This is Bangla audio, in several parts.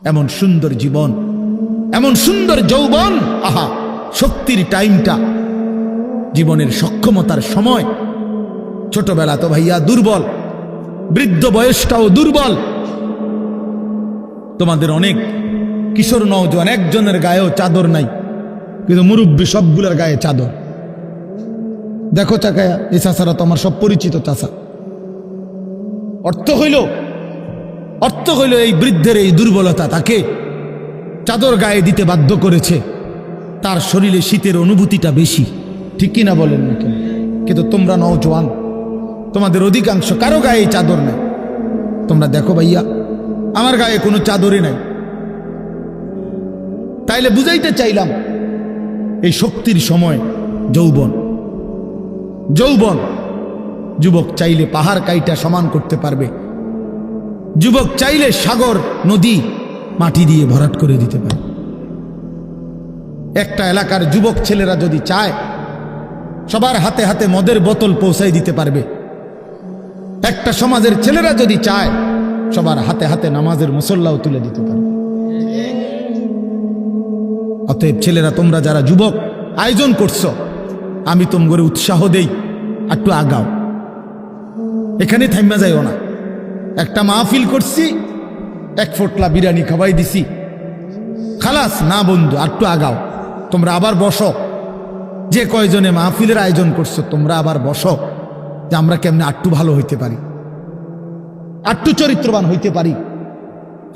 এমন সুন্দর জীবন, এমন সুন্দর যৌবন, আহা শক্তির টাইমটা, জীবনের সক্ষমতার সময়। ছোটবেলা তো ভাইয়া দুর্বল, বৃদ্ধ বয়সটাও দুর্বল। তোমাদের অনেক কিশোর নওজোয়ান একজনের গায়েও চাদর নাই, কিন্তু মুরব্বী সবগুলোর গায়ে চাদর। দেখো চাকায়া, এই চাষারা তো আমার সব পরিচিত চাষা। অর্থ হইল এই বৃদ্ধের এই দুর্বলতা তাকে চাদর গায়ে দিতে বাধ্য করেছে। তার শরীরে শীতের অনুভূতিটা বেশি, ঠিক কিনা বলেন না কেন? কিন্তু তোমরা নওজোয়ান, তোমাদের অধিকাংশ কারো গায়ে চাদর নাই। তোমরা দেখো ভাইয়া, আমার গায়ে কোনো চাদরই নাই। তাইলে বুঝাইতে চাইলাম এই শক্তির সময় যৌবন। যুবক চাইলে পাহাড় কাইটা সমান করতে পারবে, যুবক চাইলে সাগর নদী মাটি দিয়ে ভরাট করে দিতে পারে। একটা এলাকার যুবক ছেলেরা যদি চায়, সবার হাতে হাতে মদের বোতল পৌঁছাই দিতে পারবে। একটা সমাজের ছেলেরা যদি চায়, সবার হাতে হাতে নামাজের মুসল্লাও তুলে দিতে পারবে। অতএব ছেলেরা, তোমরা যারা যুবক আয়োজন করছো, আমি তোমাদের উৎসাহ দেই, একটু আগাও, এখানে থাইমা যাইও না। একটা মাহফিল করছি, এক ফোটলা বিরিয়ানি খাওয়াই দিছি, খালাস না বন্ধু, একটু আগাও। তোমরা আবার বসো, যে কয়জনে মাহফিলের আয়োজন করছো তোমরা আবার বসো, যে আমরা কেমনে আটটু ভালো হইতে পারি, আটটু চরিত্রবান হইতে পারি,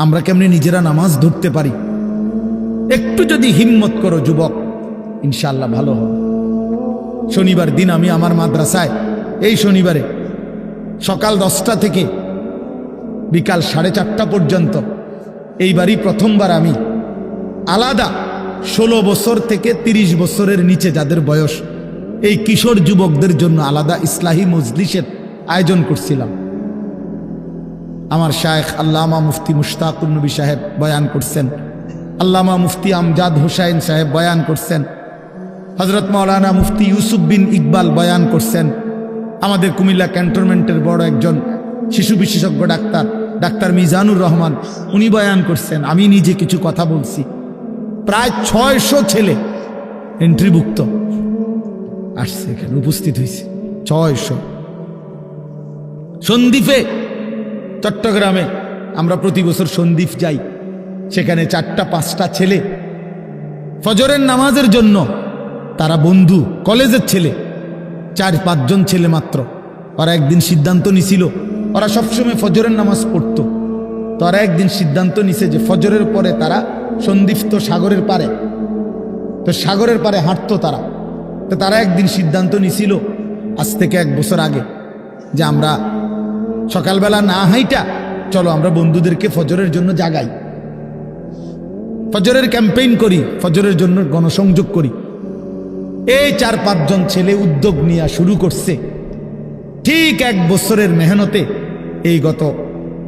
আমরা কেমনে নিজেরা নামাজ ধরতে পারি। একটু যদি হিম্মত করো যুবক, ইনশাআল্লাহ ভালো হবে। শনিবার দিন আমি আমার মাদ্রাসায়, এই শনিবারে সকাল 10টা থেকে বিকাল 4:30 পর্যন্ত, এইবারই প্রথমবার আমি আলাদা 16 বছর থেকে 30 বছরের নিচে যাদের বয়স, এই কিশোর যুবকদের জন্য আলাদা ইসলাহি মজলিসের আয়োজন করছিলাম। আমার শায়েখ আল্লামা মুফতি মুশতাকুর নবী সাহেব বয়ান করছেন, আল্লামা মুফতি আমজাদ হোসাইন সাহেব বয়ান করছেন, হযরত মাওলানা মুফতি ইউসুফ বিন ইকবাল বয়ান করছেন, আমাদের কুমিল্লা ক্যান্টনমেন্টের বড় একজন শিশু বিশেষজ্ঞ ডাক্তার মিজানুর রহমান, উনি বয়ান করছেন, আমি নিজে কিছু কথা বলছি। প্রায় 600 ছেলে এন্ট্রিভুক্ত আসছে, এখানে উপস্থিত হয়েছে 600। সন্দ্বীপে, চট্টগ্রামে আমরা প্রতি বছর সন্দ্বীপ যাই, সেখানে 4টা-5টা ছেলে ফজরের নামাজের জন্য, তারা বন্ধু কলেজের ছেলে, 4-5 জন ছেলে মাত্র। ওরা একদিন সিদ্ধান্ত নিছিল, ওরা সবসময় ফজরের নামাজ পড়তো, তো ওরা একদিন সিদ্ধান্ত নিছে যে ফজরের পরে তারা সন্দ্বীপ তো সাগরের পারে, তো সাগরের পারে হাঁটতো তারা। তো তারা একদিন সিদ্ধান্ত নিছিল আজ থেকে 1 বছর আগে, যে আমরা সকালবেলা না হাইটা চলো আমরা বন্ধুদেরকে ফজরের জন্য জাগাই, ফজরের ক্যাম্পেইন করি, ফজরের জন্য গণসংযোগ করি। এই 4-5 জন ছেলে উদ্যোগ নিয়ে শুরু করছে। ঠিক 1 বছরের মেহনতে এই গত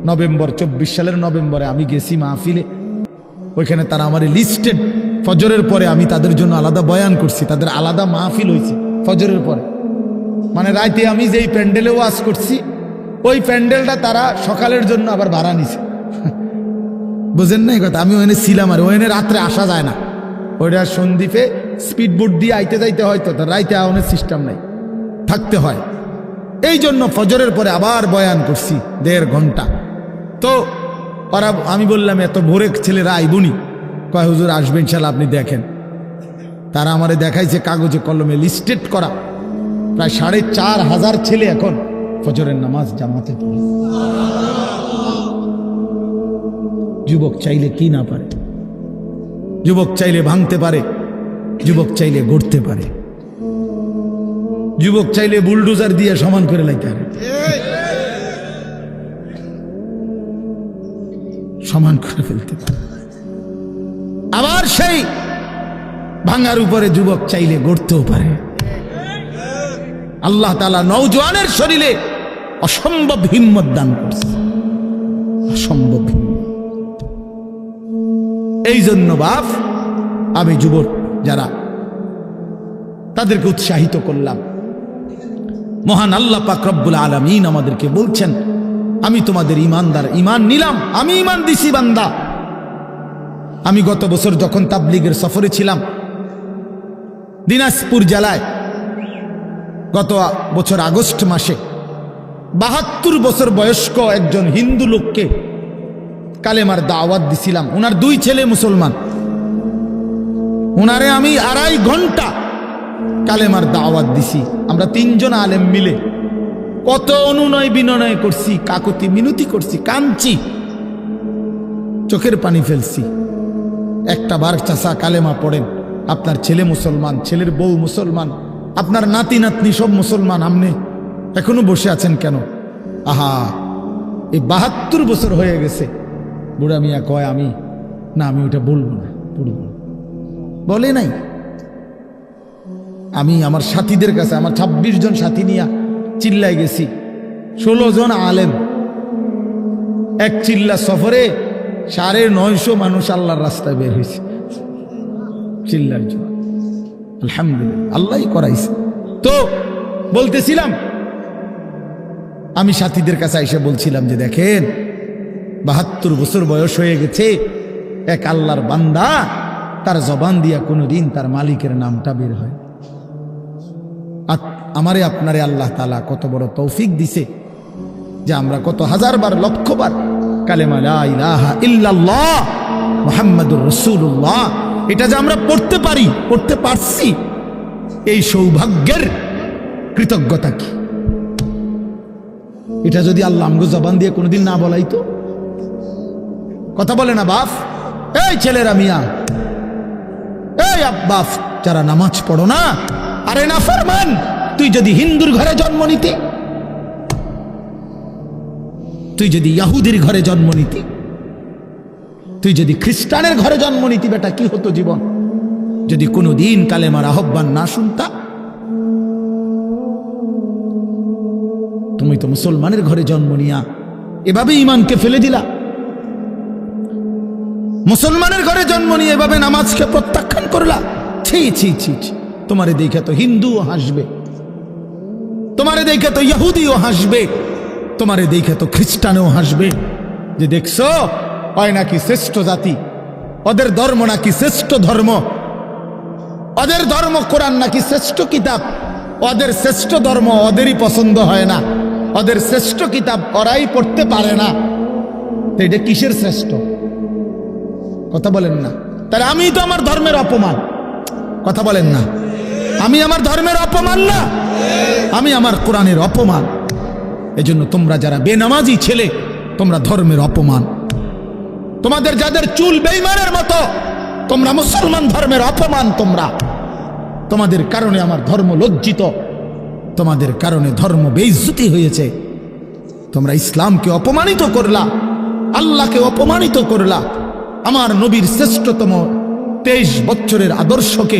নভেম্বর, 24 সালের নভেম্বরে আমি গেছি মাহফিলে, ওইখানে তারা আমার লিস্টেড। ফজরের পরে আমি তাদের জন্য আলাদা বয়ান করছি, তাদের আলাদা মাহফিল হয়েছে ফজরের পরে। মানে রাতে আমি যেই প্যান্ডেলে ওয়াজ করছি, ওই প্যান্ডেলটা তারা সকালের জন্য আবার ভাড়া নিছে। বুঝেন না এই কথা? আমি ওখানে ছিলাম, আর ওখানে রাত্রে আসা যায় না, ওইটা সন্দ্বীপে স্পিড বোট দিয়ে আইতে যাইতে হয়, তো রাইতে আওয়ানোর সিস্টেম নাই, থাকতে হয়। এই জন্য ফজরের পরে আবার বয়ান করছি 1.5 ঘন্টা। তো ওরা, আমি বললাম এত ভোরে ছেলেরা আইবুনি, কয় হুজুর আসবে ইনশাল্লাহ, আপনি দেখেন। তারা আমারে দেখাইছে কাগজে কলমে লিস্টেড করা, প্রায় 4,500 ছেলে এখন ফজরের নামাজ জামাতে পড়ে। যুবক চাইলে কি না পারে, যুবক চাইলে ভাঙতে পারে, যুবক চাইলে গড়তে পারে, যুবক চাইলে বুলডোজার দিয়ে সমান করে লাইতে পারে, সমান করে ফেলতে পারে। আবার সেই ভাঙার উপরে যুবক চাইলে গড়তেও পারে। আল্লাহ তাআলা নওজোয়ানের শরীরে অসম্ভব হিম্মত দান করছে, অসম্ভব হিম্মত। এই জন্য বাপ, আমি যুবক যারা, তাদেরকে উৎসাহিত করলাম। মহান আল্লাহ পাক রব্বুল আলামিন আমাদেরকে বলছেন, আমি তোমাদের ইমানদার, ইমান নিলাম, আমি ইমান দিছি বান্দা, আমি গত বছর যখন তাবলিগের সফরে ছিলাম দিনাজপুর জেলায়, গত বছর আগস্ট মাসে ৭২ বছর বয়স্ক একজন হিন্দু লোককে কালেমার দাওয়াত দিছিলাম। ওনার 2 ছেলে মুসলমান। ওনারে আমি 2.5 ঘন্টা কালেমার দাওয়াত দিছি। আমরা 3 জন আলেম মিলে কত অনুনয় বিনয় করছি, কাকুতি মিনতি করছি, কাঁদছি, চোখের পানি ফেলছি। একটা বার চাচা কালেমা পড়েন, আপনার ছেলে মুসলমান, ছেলের বউ মুসলমান, আপনার নাতি নাতনি সব মুসলমান, আপনি এখনো বসে আছেন কেন? আহা, এই ৭২ বছর হয়ে গেছে। বুড়া মিয়া কয় আমি ওটা বলবো না, বলে নাই। আমি আমার সাথীদের কাছে, আমার 26 জন সাথী নিয়ে চিল্লায় গেছি। 16 জন আলেম, এক চিল্লা সফরে 950 মানুষ আল্লাহর রাস্তায় বের হয়েছে চিল্লার জন্য। আলহামদুলিল্লাহ, আল্লাহই করাইছে। তো বলতেছিলাম, আমি সাথীদের কাছে এসে বলছিলাম যে দেখেন ৭২ বছর বয়স হয়ে গেছে, এক আল্লাহর বান্দা, তার জবান দিয়া কোনোদিন তার মালিকের নামটা বের হয়। আমারে আপনারে আল্লাহ তাআলা কত বড় তৌফিক দিছে যে আমরা কত হাজারবার, লক্ষবার কালেমা লা ইলাহা ইল্লাল্লাহ মুহাম্মাদুর রাসূলুল্লাহ এটা যে আমরা পড়তে পারছি, এই সৌভাগ্যের কৃতজ্ঞতা কি? এটা যদি আল্লাহ আমগো জবান দিয়ে কোনোদিন না বলাইতো। কথা বলে না বাপ, এই ছেলেরা মিয়া, এই বাপ যারা নামাজ পড়ো না, আরে না ফরমান, তুই যদি হিন্দুর ঘরে জন্ম নিতি, তুই যদি ইহুদির ঘরে জন্ম নিতি, তুই যদি খ্রিস্টানের ঘরে জন্ম নিতি, বেটা কি হতো জীবন? যদি কোনোদিন কালেমার আহ্বান না শুনতা। তুমি তো মুসলমানের ঘরে জন্ম নিয়া এভাবে ইমানকে ফেলে দিলা। মুসলমানের ঘরে জন্ম নিয়ে এভাবে নামাজকে প্রত্যাখ্যান করলা। ছি ছি ছি ছি, তোমারে দেখে তো হিন্দুও হাসবে, তোমারে দেখে তো ইহুদিও হাসবে, তোমারে দেখে তো খ্রিস্টানও হাসবে, যে দেখছো হয় নাকি শ্রেষ্ঠ জাতি, ওদের ধর্ম নাকি শ্রেষ্ঠ ধর্ম, ওদের ধর্ম কোরআন নাকি শ্রেষ্ঠ কিতাব, ওদের শ্রেষ্ঠ ধর্ম ওদেরই পছন্দ হয় না, ওদের শ্রেষ্ঠ কিতাব ওরাই পড়তে পারে না। তো এটা কিসের শ্রেষ্ঠ? কথা বলেন না। তাহলে আমি তো আমার ধর্মের অপমান। কথা বলেন না, আমি আমার ধর্মের অপমান না, আমি আমার কোরআনের অপমান। এজন্য তোমরা যারা বেনামাজি ছেলে, তোমরা ধর্মের অপমান। তোমাদের যাদের চুল বেঈমানের মতো, তোমরা মুসলমান ধর্মের অপমান। তোমাদের কারণে আমার ধর্ম লজ্জিত, তোমাদের কারণে ধর্ম বেইজ্জতি হয়েছে। তোমরা ইসলামকে অপমানিত করলা, আল্লাহকে অপমানিত করলা, আমার নবীর শ্রেষ্ঠতম 23 বছরের আদর্শকে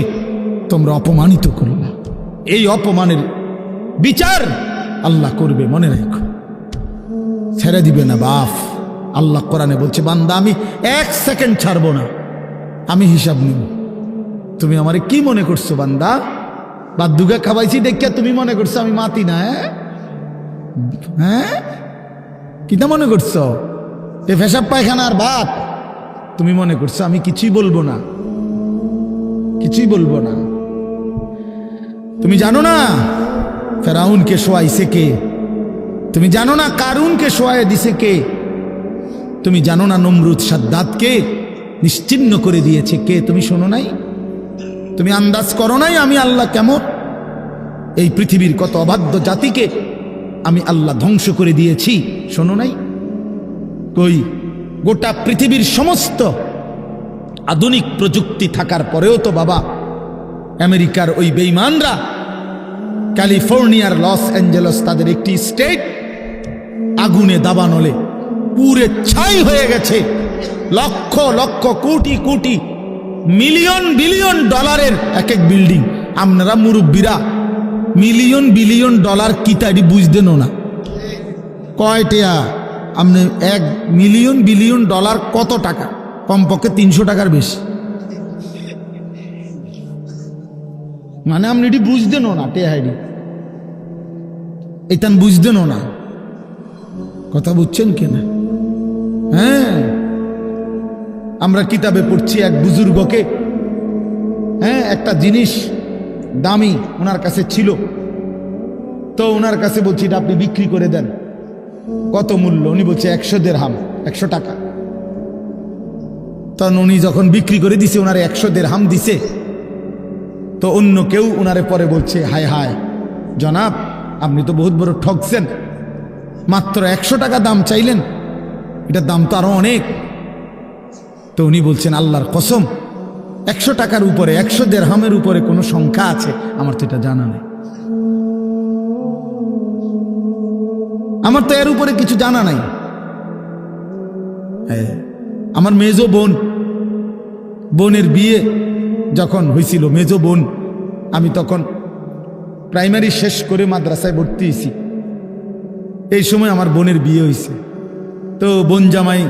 তোমরা অপমানিত করলা। এই অপমানের বিচার আল্লাহ করবে, মনে রাখো, ছেড়ে দিবে না বাপ। আল্লাহ কোরআনে বলছে, বান্দা আমি 1 সেকেন্ড ছাড়বো না, আমি হিসাব নিব। তুমি আমারে কি মনে করছো বান্দা? বাদুগা খাওয়াইছি দেখিয়া তুমি মনে করছো আমি মাতি না? হ্যাঁ, কিটা মনে করছো? এ পেশাব পায়খানার ভাত তুমি মনে করছো আমি কিছুই বলবো না, কিছুই বলবো না। তুমি জানো না ফেরাউনকে শোয়াইছে কে? তুমি জানো না কারুনকে শোয়াই দিছে কে? তুমি জানো না নমরুদ সাদ্দাতকে নিশ্চিহ্ন করে দিয়েছে কে? তুমি শোনো নাই? তুমি আন্দাজ করো নাই আমি আল্লাহ কেমন? এই পৃথিবীর কত অবাধ্য জাতিকে আমি আল্লাহ ধ্বংস করে দিয়েছি, শোনো নাই? কই, গোটা পৃথিবীর সমস্ত আধুনিক প্রযুক্তি থাকার পরেও তো বাবা আমেরিকার ওই বেঈমানরা, ক্যালিফোর্নিয়ার লস অ্যাঞ্জেলস তাদের একটি স্টেট আগুনে দাবানলে পুরে ছাই হয়ে গেছে। লক্ষ লক্ষ কোটি কোটি মিলিয়ন বিলিয়ন ডলারের এক এক বিল্ডিং। আপনারা মুরব্বীরা মিলিয়ন বিলিয়ন ডলার কি তাই বুঝতেন না? কয়টা আপনি 1 মিলিয়ন বিলিয়ন ডলার কত টাকা? কমপক্ষে 300 টাকার বেশি। মানে আপনি এটি বুঝতেন না, টেহাইডি এটা বুঝতেন না। কথা বুঝছেন কিনা? হ্যাঁ, আমরা কিতাবে পড়ছি এক বুজুর্গকে, হ্যাঁ, একটা জিনিস দামি ওনার কাছে ছিল, তো ওনার কাছে বলছি এটা আপনি বিক্রি করে দেন। কত মূল্য? উনি বলছে 100 দিরহাম, 100 টাকা। তখন উনি যখন বিক্রি করে দিছে, ওনারে 100 দিরহাম দিছে, তো অন্য কেউ ওনারে পরে বলছে, হায় হায় জনাব, আপনি তো বহুত বড় ঠকছেন, মাত্র 100 টাকা দাম চাইলেন, এটার দাম তো আরো অনেক। তো উনি বলছেন, আল্লাহর কসম, 100 টাকার উপরে, 100 দিরহামের উপরে কোনো সংখ্যা আছে? আমার তো এটা জানা নেই, আমার তো এর উপরে কিছু জানা নাই। আমার মেজো বোনের বিয়ে যখন হয়েছিল, মেজো বোন, আমি তখন প্রাইমারি শেষ করে মাদ্রাসায় ভর্তি হয়েছি, এই সময় আমার বোনের বিয়ে হয়েছে। তো বোন জামাই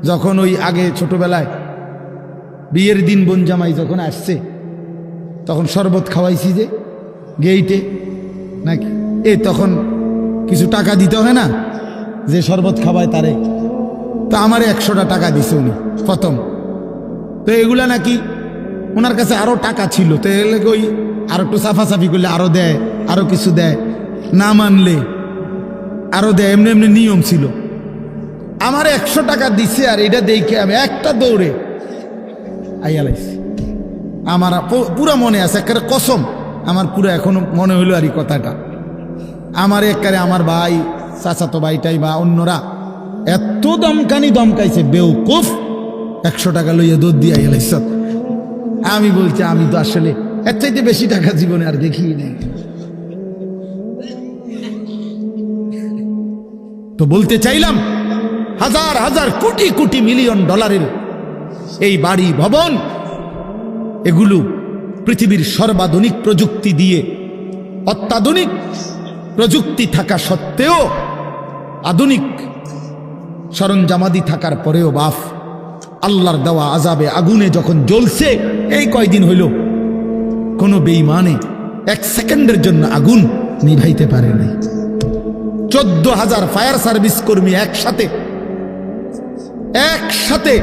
যখন ওই আগে ছোটবেলায় বিয়ের দিন বোন জামাই যখন আসছে, তখন শরবত খাওয়াইছি যে গেইটে নাকি, তখন কিছু টাকা দিতে হয় না, যে শরবত খাওয়ায় তারে। তো আমার 100টা টাকা দিছে উনি প্রথম। তো এগুলা নাকি ওনার কাছে আরো টাকা ছিল, তো ওই আরো একটু সাফাসাফি করলে আরো দেয়, আরো কিছু দেয়, না মানলে আরো দেয়, এমনি এমনি নিয়ম ছিল। আমার 100 টাকা দিছে, আর এটা দেখে আমি একটা দৌড়ে আইয়ালাইছি। আমার পুরা মনে আছে, একেবারে কসম, আমার পুরো এখনো মনে হইলো আর এই কথাটা। আমার একেবারে আমার ভাই, চাচাতো ভাইটাই বা অন্যরা এত দমকাইছে, বেউকুফ, 100 টাকা লইয়া দৌড় দিয়ে আইয়ালাইছ। আমি বলছি, আমি তো আসলে এর চাইতে বেশি টাকা জীবনে আর দেখি নেই। তো বলতে চাইলাম, হাজার হাজার কোটি কোটি মিলিয়ন ডলারের এই বাড়ি ভবন, এগুলো পৃথিবীর সর্বাধুনিক প্রযুক্তি দিয়ে, অত্যাধুনিক প্রযুক্তি থাকা সত্ত্বেও, আধুনিক সরঞ্জামাদি থাকার পরেও বাফ আল্লাহর দেওয়া আযাবে আগুনে যখন জ্বলছে, এই কয়দিন হইল কোনো বেঈমানে 1 সেকেন্ডের জন্য আগুন নিভাইতে পারে নাই। 14,000 ফায়ার সার্ভিস কর্মী একসাথে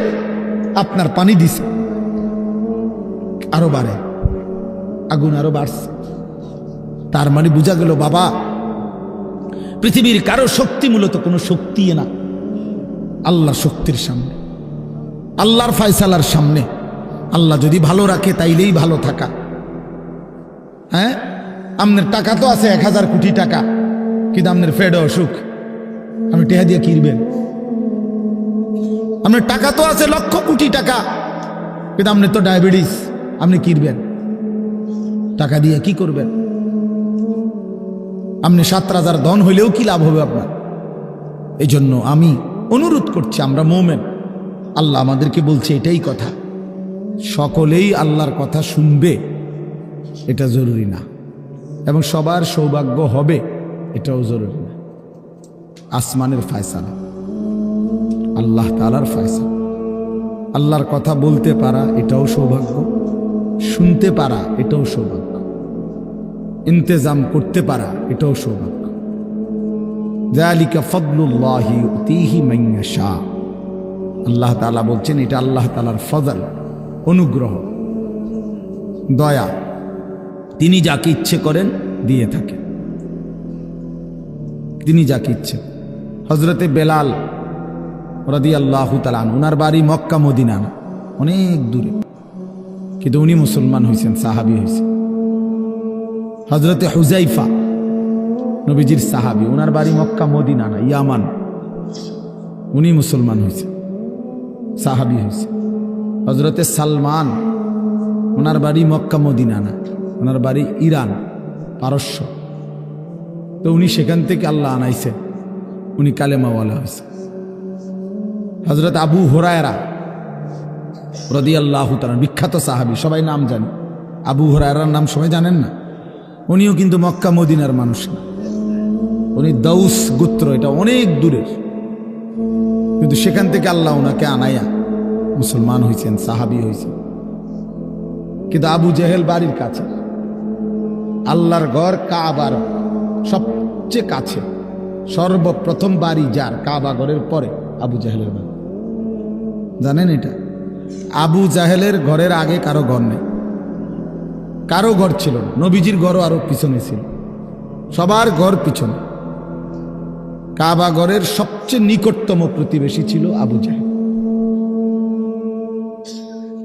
আপনার পানি দিছে, আরো বাড়ে, আগুন আরো বাড়ছে। তার মানে বোঝা গেল, বাবা, পৃথিবীর কারো শক্তি মূলত কোনো শক্তি না, আল্লাহর শক্তির সামনে, আল্লাহর ফয়সালার সামনে। আল্লাহ যদি ভালো রাখে তাইলেই ভালো থাকা। হ্যাঁ, আপনার টাকা তো আছে 1000 কোটি টাকা, কিন্তু আপনার ফেড অসুখ, আপনি টেহা দিয়ে কিনবেন। আপনার টাকা তো আছে লক্ষ কোটি টাকা, কিন্তু আপনার তো ডায়াবেটিস, আপনি কিনবেন টাকা দিয়ে? কি করবেন? আপনি 7 রাজার ধন হইলেও কি লাভ হবে আপনার? এই জন্য আমি অনুরোধ করছি, আমরা মোমেন, আল্লাহ আমাদেরকে বলছে এটাই কথা, সকলেই আল্লাহর কথা শুনবে এটা জরুরি না, এবং সবার সৌভাগ্য হবে এটাও জরুরি না। আসমানের ফয়সালা, আল্লাহ তাআলার ফয়সালা। আল্লাহর কথা বলতে পারা এটাও সৌভাগ্য, শুনতে পারা এটাও সৌভাগ্য, ইন্তেজাম করতে পারা এটাও সৌভাগ্য। যালিকা ফাদলুল্লাহি ইউতিহি মান ইয়াশা। আল্লাহ তাআলা বলছেন, এটা আল্লাহ তাআলার ফজল, অনুগ্রহ, দয়া, তিনি যাকে ইচ্ছে করেন দিয়ে থাকেন, তিনি যাকে ইচ্ছে। হযরতে বেলাল রাদিয়াল্লাহু তাআলা আনহু, ওনার বাড়ি মক্কা মদিনা না, অনেক দূরে, কিন্তু উনি মুসলমান হয়েছেন, সাহাবী হয়েছেন। হযরতে হুযাইফা, নবীজির সাহাবী, ওনার বাড়ি মক্কা মদিনা না, ইয়ামান, উনি মুসলমান হয়েছেন, সাহাবী হয়েছে। হযরতে সালমান, ওনার বাড়ি মক্কা মদিনা না, ওনার বাড়ি ইরান, পারস্য, তো উনি সেখান থেকে আল্লাহ আনাইছে, উনি কালেমাওয়ালা হয়েছে। হযরত আবু হুরায়রা রাদিয়াল্লাহু তাআলা, বিখ্যাত সাহাবী, সবাই নাম জানে। আবু হুরায়রার নাম সবাই জানেন না? উনিও কিন্তু মক্কা মদিনার মানুষ না, উনি দাউস গোত্র, এটা অনেক দূরের, কিন্তু সেখান থেকে আল্লাহ ওনাকে আনাইয়া মুসলমান হয়েছেন, সাহাবী হয়েছেন। কিন্তু আবু জেহেল বাড়ির কাছে, আল্লাহর ঘর কাবার সবচেয়ে কাছে, সর্বপ্রথম বাড়ি যার কাবা ঘরের পরে আবু জেহেলের বাড়ি। জানেন এটা? আবু জাহেলের ঘরের আগে কারো ঘর নেই, কারো ঘর ছিল না। নবীজির ঘরও আরো পিছনে ছিল, সবার ঘর পিছনে। কাবা ঘরের সবচেয়ে নিকটতম প্রতিবেশী ছিল আবু জাহেল।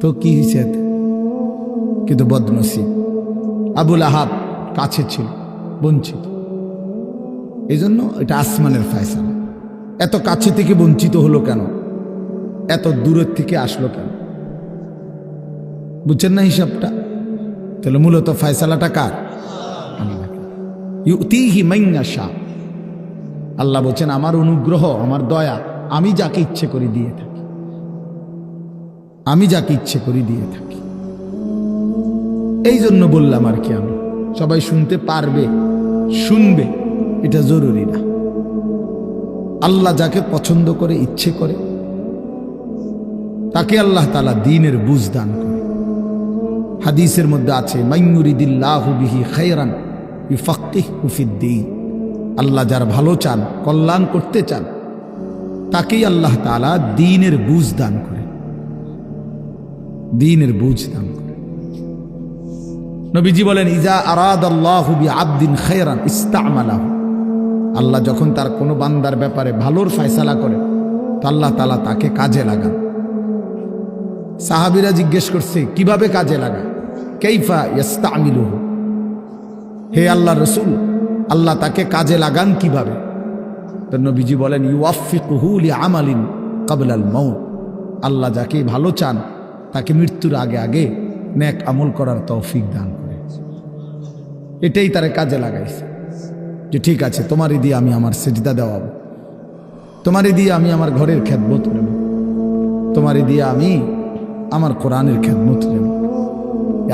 তো কি হয়েছে? কিন্তু বদনসিব, আবুল আহাব কাছে ছিল, বঞ্চিত। এই জন্য এটা আসমানের ফয়সালা। এত কাছে থেকে বঞ্চিত হলো কেন? এত দূরের থেকে আসলো কেন? বুঝছেন না হিসাবটা? তাহলে মূলত ফয়সালাটা কার? ইউতিহি মান ইয়াশা। আল্লাহ বলছেন আমার অনুগ্রহ, আমার দয়া আমি যাকে ইচ্ছে করি দিয়ে থাকি, আমি যাকে ইচ্ছে করি দিয়ে থাকি। এই জন্য বললাম আর কি, আমি সবাই শুনতে পারবে, শুনবে এটা জরুরি না। আল্লাহ যাকে পছন্দ করে, ইচ্ছে করে, তাকে আল্লাহ তাআলা দ্বীনের বুঝ দান করে। হাদিসের মধ্যে আছে মাইয়ুরিদিল্লাহু বিহি খায়রান ইউফাক্কিহু ফিদ্দীন। আল্লাহ যার ভালো চান, কল্যাণ করতে চান, তাকেই আল্লাহ তাআলা দ্বীনের বুঝ দান করে, দ্বীনের বুঝ দান করে। নবীজি বলেন ইজা আরাদাল্লাহু বিআবদিন খায়রান ইস্তা'মালাহু। আল্লাহ যখন তার কোনো বান্দার ব্যাপারে ভালোর ফয়সালা করে, তো আল্লাহ তাআলা তাকে কাজে লাগান। সাহাবীরা জিজ্ঞেস করছে কিভাবে কাজে লাগায়? কাইফা ইস্তা'মিলুহু, হে আল্লাহর রাসূল আল্লাহ তাকে কাজে লাগান কিভাবে? তো নবীজি বলেন ইউওয়াফিকুহু লিআমালিন ক্বাবলাল মাউত। আল্লাহ যাকে ভালো চান তাকে মৃত্যুর আগে আগে নেক আমল করার তৌফিক দান করে। এটাই তারে কাজে লাগাইছে যে ঠিক আছে তোমারই দিয়ে আমি আমার সেজদা দেওয়াবো, তোমারই দিয়ে আমি আমার ঘরের খেদমত নেব, তোমারই দিয়ে আমি আমার কোরআনের খেদমত নেব।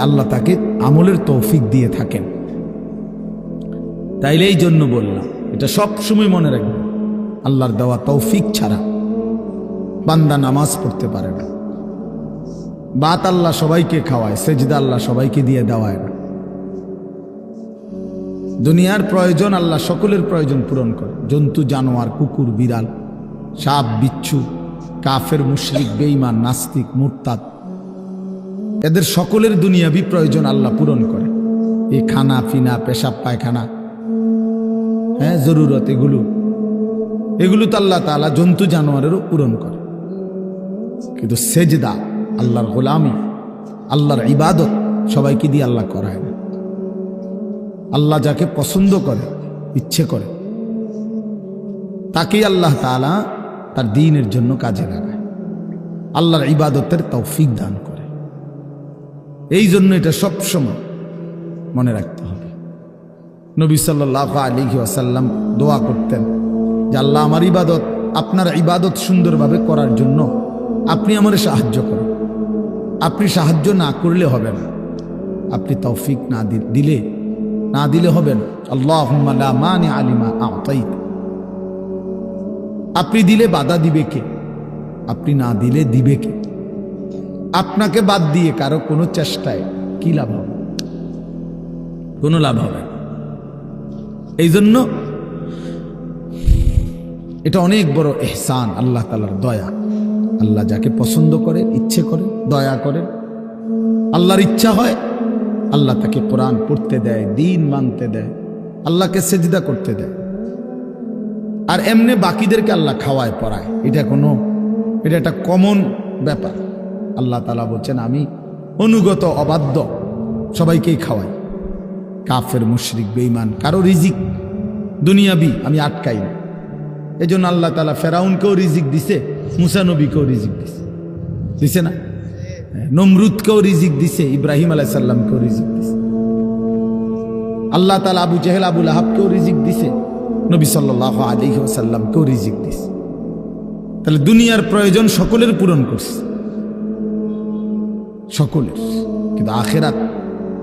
আল্লাহ তাকে আমলের তৌফিক দিয়ে থাকেন। তাইলে এই জন্য বললাম, এটা সব সময় মনে রাখবেন, আল্লাহর দেওয়া তৌফিক ছাড়া বান্দা নামাজ পড়তে পারে না। বাত আল্লাহ সবাইকে খাওয়ায়, সেজদা আল্লাহ সবাইকে দিয়ে দেওয়ায় না। দুনিয়ার প্রয়োজন আল্লাহ সকলের প্রয়োজন পূরণ করে। জন্তু জানোয়ার, কুকুর বিড়াল, সাপ বিচ্ছু, কাফের মুশরিক বেঈমান নাস্তিক মুরতাদ, এদের সকলের দুনিয়াবি প্রয়োজন আল্লাহ পূরণ করে। এই খানা পিনা, পেশাব পায়খানা, হ্যাঁ জরুরত, এগুলো তো আল্লাহ তাআলা জন্তু জানোয়ারেরও পূরণ করে। কিন্তু সেজদা, আল্লাহর গোলামি, আল্লাহর ইবাদত সবাইকে দিয়ে আল্লাহ করায় না। আল্লাহ যাকে পছন্দ করে, ইচ্ছে করে, তাকেই আল্লাহ তাআলা তার দ্বীনের জন্য কাজে লাগায়, আল্লাহর ইবাদতের তৌফিক দান করে। এই জন্য এটা সব সময় মনে রাখতে হবে। নবী সাল্লাল্লাহু আলাইহি ওয়াসাল্লাম দোয়া করতেন যে আল্লাহ আমার ইবাদত, আপনার ইবাদত সুন্দরভাবে করার জন্য আপনি আমারে সাহায্য করেন। আপনি সাহায্য না করলে হবে না, আপনি তৌফিক না দিলে হবে না। আল্লাহুম্মা লা মানিআ লিমা আ'তাইত। আপনি দিলে বাধা দিবে কে? আপনি না দিলে দিবে কে? আপনাকে বাদ দিয়ে কারো কোনো চেষ্টায় কি লাভ হবে? কোনো লাভ হবে না। এই জন্য এটা অনেক বড় ইহসান, আল্লাহ তাআলার দয়া। আল্লাহ যাকে পছন্দ করে, ইচ্ছে করে, দয়া করে, আল্লাহর ইচ্ছা হয় আল্লাহ তাকে কোরআন পড়তে দেয়, দ্বীন মানতে দেয়, আল্লাহকে সেজদা করতে দেয়। আর এমনি বাকিদেরকে আল্লাহ খাওয়ায় পড়ায়। এটা একটা কমন ব্যাপার। আল্লাহ তাআলা বলছেন আমি অনুগত অবাধ্য সবাইকেই খাওয়াই। কাফের মুশরিক বেঈমান কারো রিজিক দুনিয়াবি আমি আটকাই না। এই জন্য আল্লাহ তাআলা ফেরাউনকেও রিজিক দিছে, মুসা নবীকেও রিজিক দিছে না? নমরুদকেও রিজিক দিছে, ইব্রাহিম আলাইহিস সালামকেও রিজিক দিছে। আল্লাহ তাআলা আবু জেহেল, আবু লাহাবকেও রিজিক দিছে, নবী সাল্লাল্লাহু আলাইহি ওয়াসাল্লামকেও রিজিক দিছে। তাহলে দুনিয়ার প্রয়োজন সকলের পূরণ করছে, সকলের। কিন্তু আখিরাত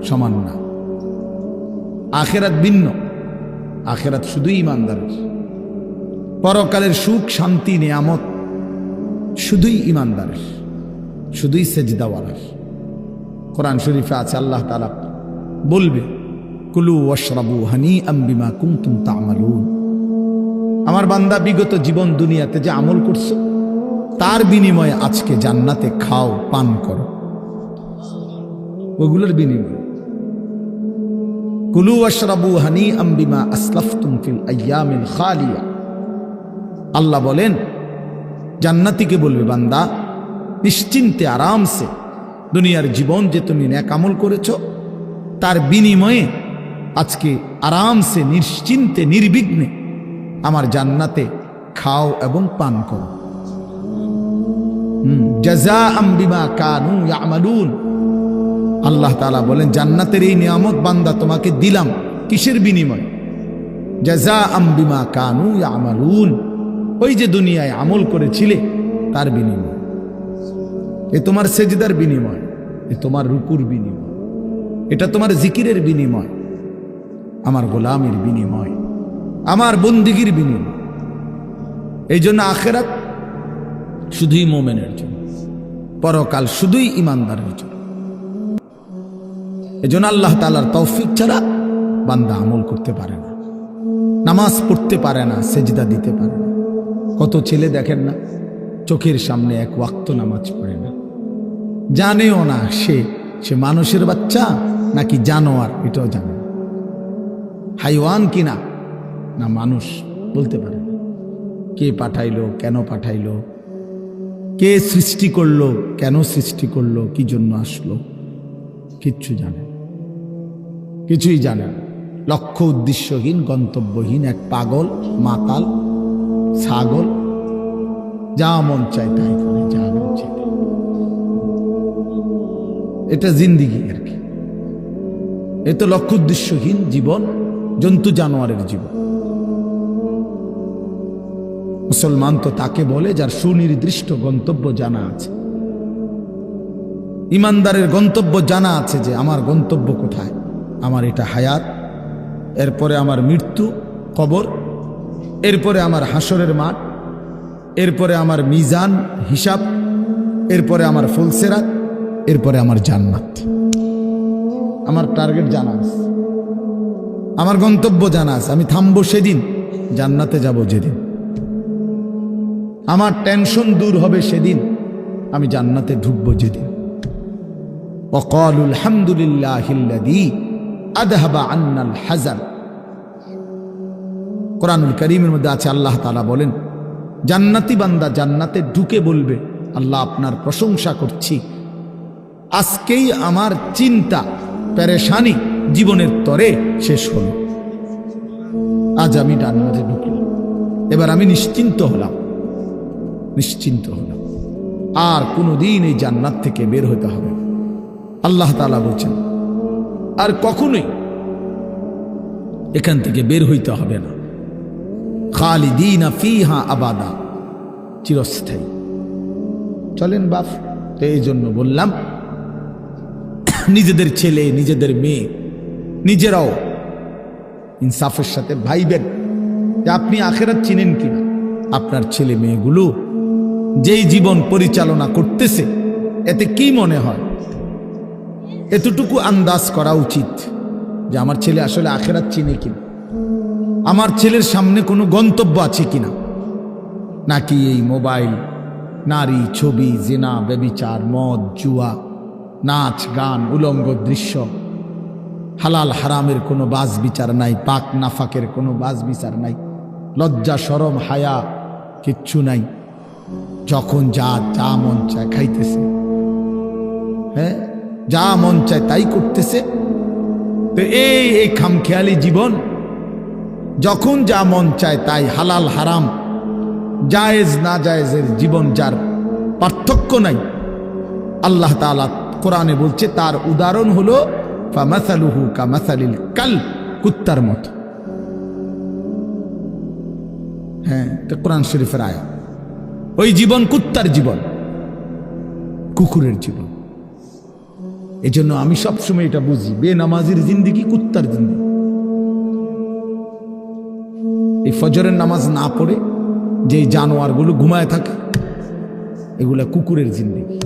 সমান না, আখিরাত ভিন্ন। আখিরাত শুধুই ইমানদারের। পরকালের সুখ শান্তি নিয়ামত শুধুই ইমানদারের, শুধুই সেজদাওয়ালার। কোরআন শরীফে আছে আল্লাহ তাআলা বলবে কুলু ওয়াশরাবু হানিআম বিমা কুনতুম তা'মালুন। আমার বান্দা বিগত জীবন দুনিয়াতে যে আমল করছো তার বিনিময়ে আজকে জান্নাতে খাও, পান করো, ওগুলোর বিনিময়ে। কুলু ওয়াশরাবু হানিআম বিমা আসলাফতুম ফিল আইয়ামিল খালিয়া। আল্লাহ বলেন, জান্নাতীকে বলবে, বান্দা নিশ্চিন্তে আরামসে দুনিয়ার জীবন যে তুমি নেক আমল করেছো তার বিনিময়ে আজকে আরামসে নিশ্চিন্তে নির্বিঘ্নে আমার জান্নাতে খাও এবং পান করো। জাযাআম বিমা কানু ইয়ামালুন। আল্লাহ তাআলা বলেন, জান্নাতের এই নিয়ামত বান্দা তোমাকে দিলাম কিসের বিনিময়ে? জাযাআম বিমা কানু ইয়ামালুন, ওই যে দুনিয়ায় আমল করেছিলে তার বিনিময়। এ তোমার সেজদার বিনিময়, এ তোমার রুকুর বিনিময়, এটা তোমার জিকিরের বিনিময়, আমার গোলামের বিনিময়, আমার বন্দিগির বিনিময়। এই জন্য আখিরাত শুধুই মোমেনের জন্য, পরকাল শুধুই ইমানদারের জন্য। এই জন্য আল্লাহ তাআলার তৌফিক ছাড়া বান্দা আমল করতে পারে না, নামাজ পড়তে পারে না, সেজদা দিতে পারে না। কত ছেলে দেখেন না, চোখের সামনে এক ওয়াক্ত নামাজ পড়ে না, জানেও না সে মানুষের বাচ্চা নাকি জানোয়ার, এটাও জানে না। হাইওয়ান কিনা না মানুষ বলতে পারে না। কে পাঠাইলো, কেন পাঠাইলো, কে সৃষ্টি করলো, কেন সৃষ্টি করলো, কি জন্য আসলো, কিচ্ছু জানে না, কিছুই জানে না। লক্ষ্য উদ্দেশ্যহীন, গন্তব্যহীন এক পাগল, মাতাল, ছাগল, যা মন চায় তাই করে, যা মন চায় তাই। এটা জিন্দিগি আর কি। এ তো লক্ষ্য উদ্দেশ্যহীন জীবন, জন্তু জানোয়ারের জীবন। মুসলমান তো তাকে বলে যার সুনির্দিষ্ট গন্তব্য জানা আছে। ইমানদারের গন্তব্য জানা আছে যে আমার গন্তব্য কোথায়, আমার এটা হায়াত, এরপরে আমার মৃত্যু, কবর, এরপরে আমার হাসরের মাঠ, এরপরে আমার মিজান হিসাব, এরপরে আমার ফুলসেরাত, এরপরে আমার জান্নাত। আমার টার্গেট জানা আছে, আমার গন্তব্য জানা আছে। আমি থামবো সেদিন, জান্নাতে যাব যেদিন। আমার টেনশন দূর হবে সেদিন, আমি জান্নাতে ঢুকবো যেদিন। ওয়াকালুল হামদুলিল্লাহিল্লাযী আযহাবা আন্নাল হাযান। কোরআনুল কারীমের মধ্যে আছে, আল্লাহ তাআলা বলেন, জান্নাতি বান্দা জান্নাতে ঢুকে বলবে, আল্লাহ আপনার প্রশংসা করছি, আজকেই আমার চিন্তা পেরেশানি জীবনের তরে শেষ হলো। আজ আমি জান্নাতে ঢুকলাম, এবার আমি নিশ্চিন্ত হলাম, নিশ্চিন্ত হলাম। আর কোনোদিন এই জান্নাত থেকে বের হতে হবে না। আল্লাহ তাআলা বলছেন, আর কখনোই এখান থেকে বের হইতে হবে না। খালিদিনা ফিহা আবাদা, চিরস্থায়ী। চলেন বাপ, তো এই জন্য বললাম, নিজেদের ছেলে, নিজেদের মেয়ে, নিজেরাও ইনসাফের সাথে ভাইবেন যে আপনি আখিরাত চিনেন কিনা। আপনার ছেলে মেয়েগুলো যেই জীবন পরিচালনা করতেছে, এতে কি মনে হয়, এতটুকু আন্দাজ করা উচিত যে আমার ছেলে আসলে আখিরাত চিনে কিনা, আমার ছেলের সামনে কোনো গন্তব্য আছে কিনা, নাকি এই মোবাইল, নারী, ছবি, জিনা, ব্যভিচার, মদ, জুয়া, নাচ, গান, উলঙ্গ দৃশ্য, হালাল হারামের কোনো বাজ বিচার নাই, পাক নাফাকের কোনো বাজ বিচার নাই, লজ্জা শরম হায়া কিচ্ছু নাই। যখন যা মন চায় খাইতেছে, হ্যাঁ, যা মন চায় তাই করতেছে। তো এই খামখেয়ালি জীবন, যখন যা মন চায় তাই, হালাল হারাম, জায়েজ না জায়েজের জীবন, যার পার্থক্য নাই, আল্লাহ তাআলা কোরআনে বলছে তার উদাহরণ হলো ফামাসালুহু কামাসালিল কালব, কুত্তার মতো। হ্যাঁ, এটা কোরআন শরীফের আয়াত। ওই জীবন কুত্তার জীবন, কুকুরের জীবন। এই জন্য আমি সবসময় এটা বুঝি, বেনামাজির জিন্দিগি কুত্তার জিন্দিগি। এই ফজরের নামাজ না পড়ে যে জানোয়ারগুলো ঘুমায় থাকে, এগুলা কুকুরের জিন্দিগি।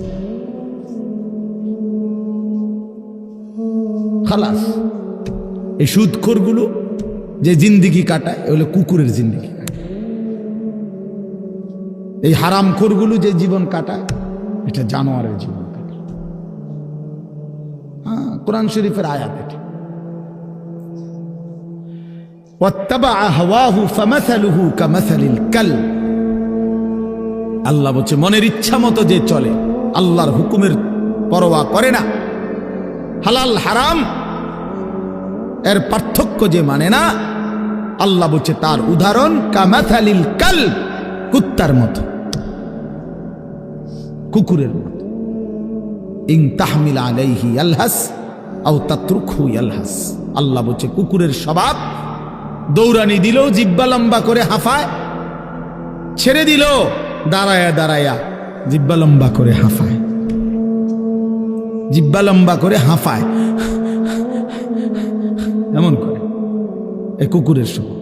খালাস। এই সুদখোরগুলো যে জিন্দিগি কাটায়, এগুলো কুকুরের জিন্দিগি কাটায়। এই হারামখোরগুলো যে জীবন কাটায়, এটা জানোয়ারের জীবন কাটায়। হ্যাঁ, কোরআন শরীফের আয়াত এটা। ওয়াত্তাবাআ হাওয়াহু ফামাসালুহু কামাসালিল কালব। আল্লাহ বলছে মনের ইচ্ছা মতো যে চলে, আল্লাহর হুকুমের পরোয়া করে না, হালাল হারাম এর পার্থক্য যে মানে না, আল্লাহ বলছে তার উদাহরণ কামাসালিল কালব, কুত্তার মতো, কুকুরের মতো। ইন তাহমিল আলাইহি ইয়ালহাস আও তাতরুকহু ইয়ালহাস। আল্লাহ বলছে কুকুরের স্বভাব, দৌড়ানি দিল জিব্বা লম্বা করে হাঁফায়, ছেড়ে দিল দাঁড়ায়া দাঁড়ায়া জিব্বা লম্বা করে হাঁফায়, জিব্বা লম্বা করে হাঁফায়, এমন করে। এই কুকুরের স্বভাব,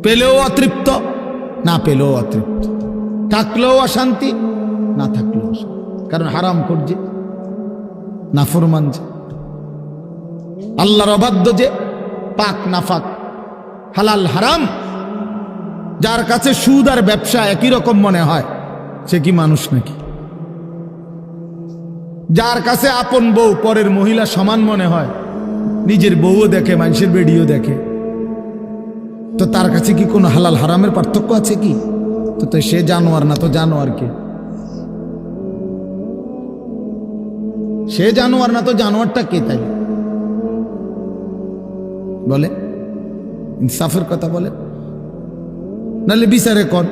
পেলেও অতৃপ্ত, না পেলেও অতৃপ্ত, থাকলেও অশান্তি, না থাকলেও অশান্তি। কারণ হারাম করছে, নাফরমান যে, আল্লাহর অবাধ্য যে, পাক নাফাক, হালাল হারাম, যার কাছে সুদ আর ব্যবসা একই রকম মনে হয়, সে কি মানুষ নাকি? যার কাছে আপন বউ পরের মহিলা সমান মনে হয়, নিজের বউও দেখে, মানুষের বেডিও দেখে, তো তার কাছে কি কোনো হালাল হারামের পার্থক্য আছে কি? তো সে জানোয়ার না, তো জানোয়ার কে? সে জানোয়ার না, তো জানোয়ারটা কে? তাই বলে, ইনসাফের কথা বলে, নাহলে বিচারে কর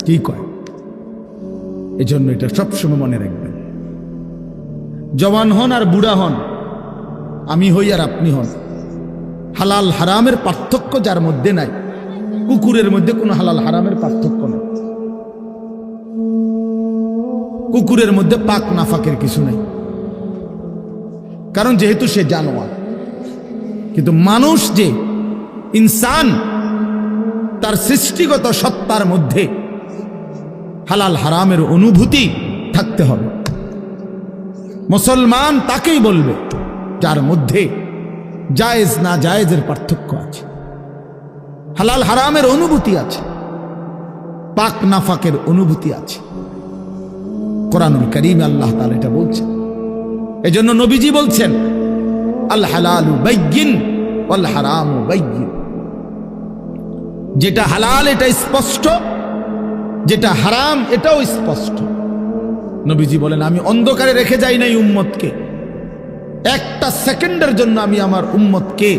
কি কয়। এই জন্য এটা সবসময় মনে রাখবেন, জওয়ান হন আর বুড়া হন, আমি হই আর আপনি হন, হালাল হারামের পার্থক্য যার মধ্যে নাই, কুকুরের মধ্যে কোনো হালাল হারামের পার্থক্য নেই, কুকুরের মধ্যে পাক নাফাকের কিছু নেই, কারণ যেহেতু সে জানোয়ার। কিন্তু মানুষ যে ইনসান, তার সৃষ্টিগত সত্তার মধ্যে হালাল হারামের অনুভূতি থাকতে হবে। মুসলমান তাকেই বলবে যার মধ্যে জায়েজ না জায়েজের পার্থক্য আছে, হালাল হারামের অনুভূতি আছে, পাক নাফাকের অনুভূতি আছে। কোরআনুল কারীমে আল্লাহ তাআলা এটা বলছেন। এজন্য নবীজি বলছেন আল হালালু বাইয়িন ওয়াল হারামু বাইয়িন। যেটা হালাল এটা স্পষ্ট, যেটা হারাম এটাও স্পষ্ট। নবীজি বলেন আমি অন্ধকারে রেখে যাই নাই উম্মতকে, একটা সেকেন্ডের জন্য আমি আমার উম্মতকে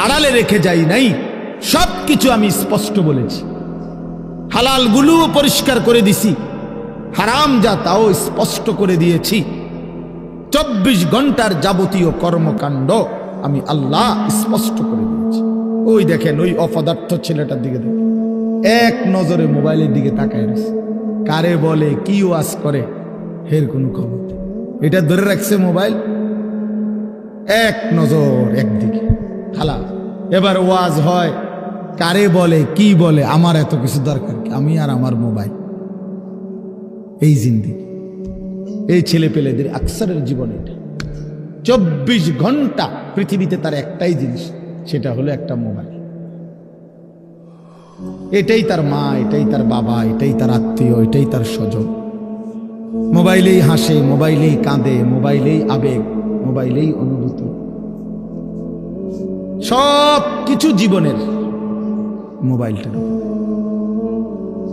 আড়ালে রেখে যাই নাই, সব কিছু আমি স্পষ্ট বলেছি। হালালগুলোও পরিষ্কার করে দিছি, হারাম যা তাও স্পষ্ট করে দিয়েছি। 24 ঘন্টার যাবতীয় কর্মকাণ্ড আমি আল্লাহ স্পষ্ট করে দিয়েছি। ওই দেখেন ওই অপদার্থ ছেলেটার দিকে দেখেন, এক নজরে মোবাইলের দিকে তাকায় রয়েছে, কারে বলে কি ওয়াজ করে এর কোনো খবর। এটা ধরে রাখছে মোবাইল, এক নজর একদিকে হালাল। এবার ওয়াজ হয়, কারে বলে কি বলে, আমার এত কিছু দরকার কি, আমি আর আমার মোবাইল। এই জিন্দেগি, এই ছেলে পেলেদের আকসারের জীবন এটা। 24 ঘন্টা পৃথিবীতে তার একটাই জিনিস, সেটা হলো একটা মোবাইল। এটাই তার মা, এটাই তার বাবা, এটাই তার আত্মীয়, এটাই তার স্বজন। মোবাইলেই হাসে, মোবাইলেই কাঁদে, মোবাইলেই আবেগ, মোবাইলেই অনুভূতি, সব কিছু জীবনের মোবাইলটার।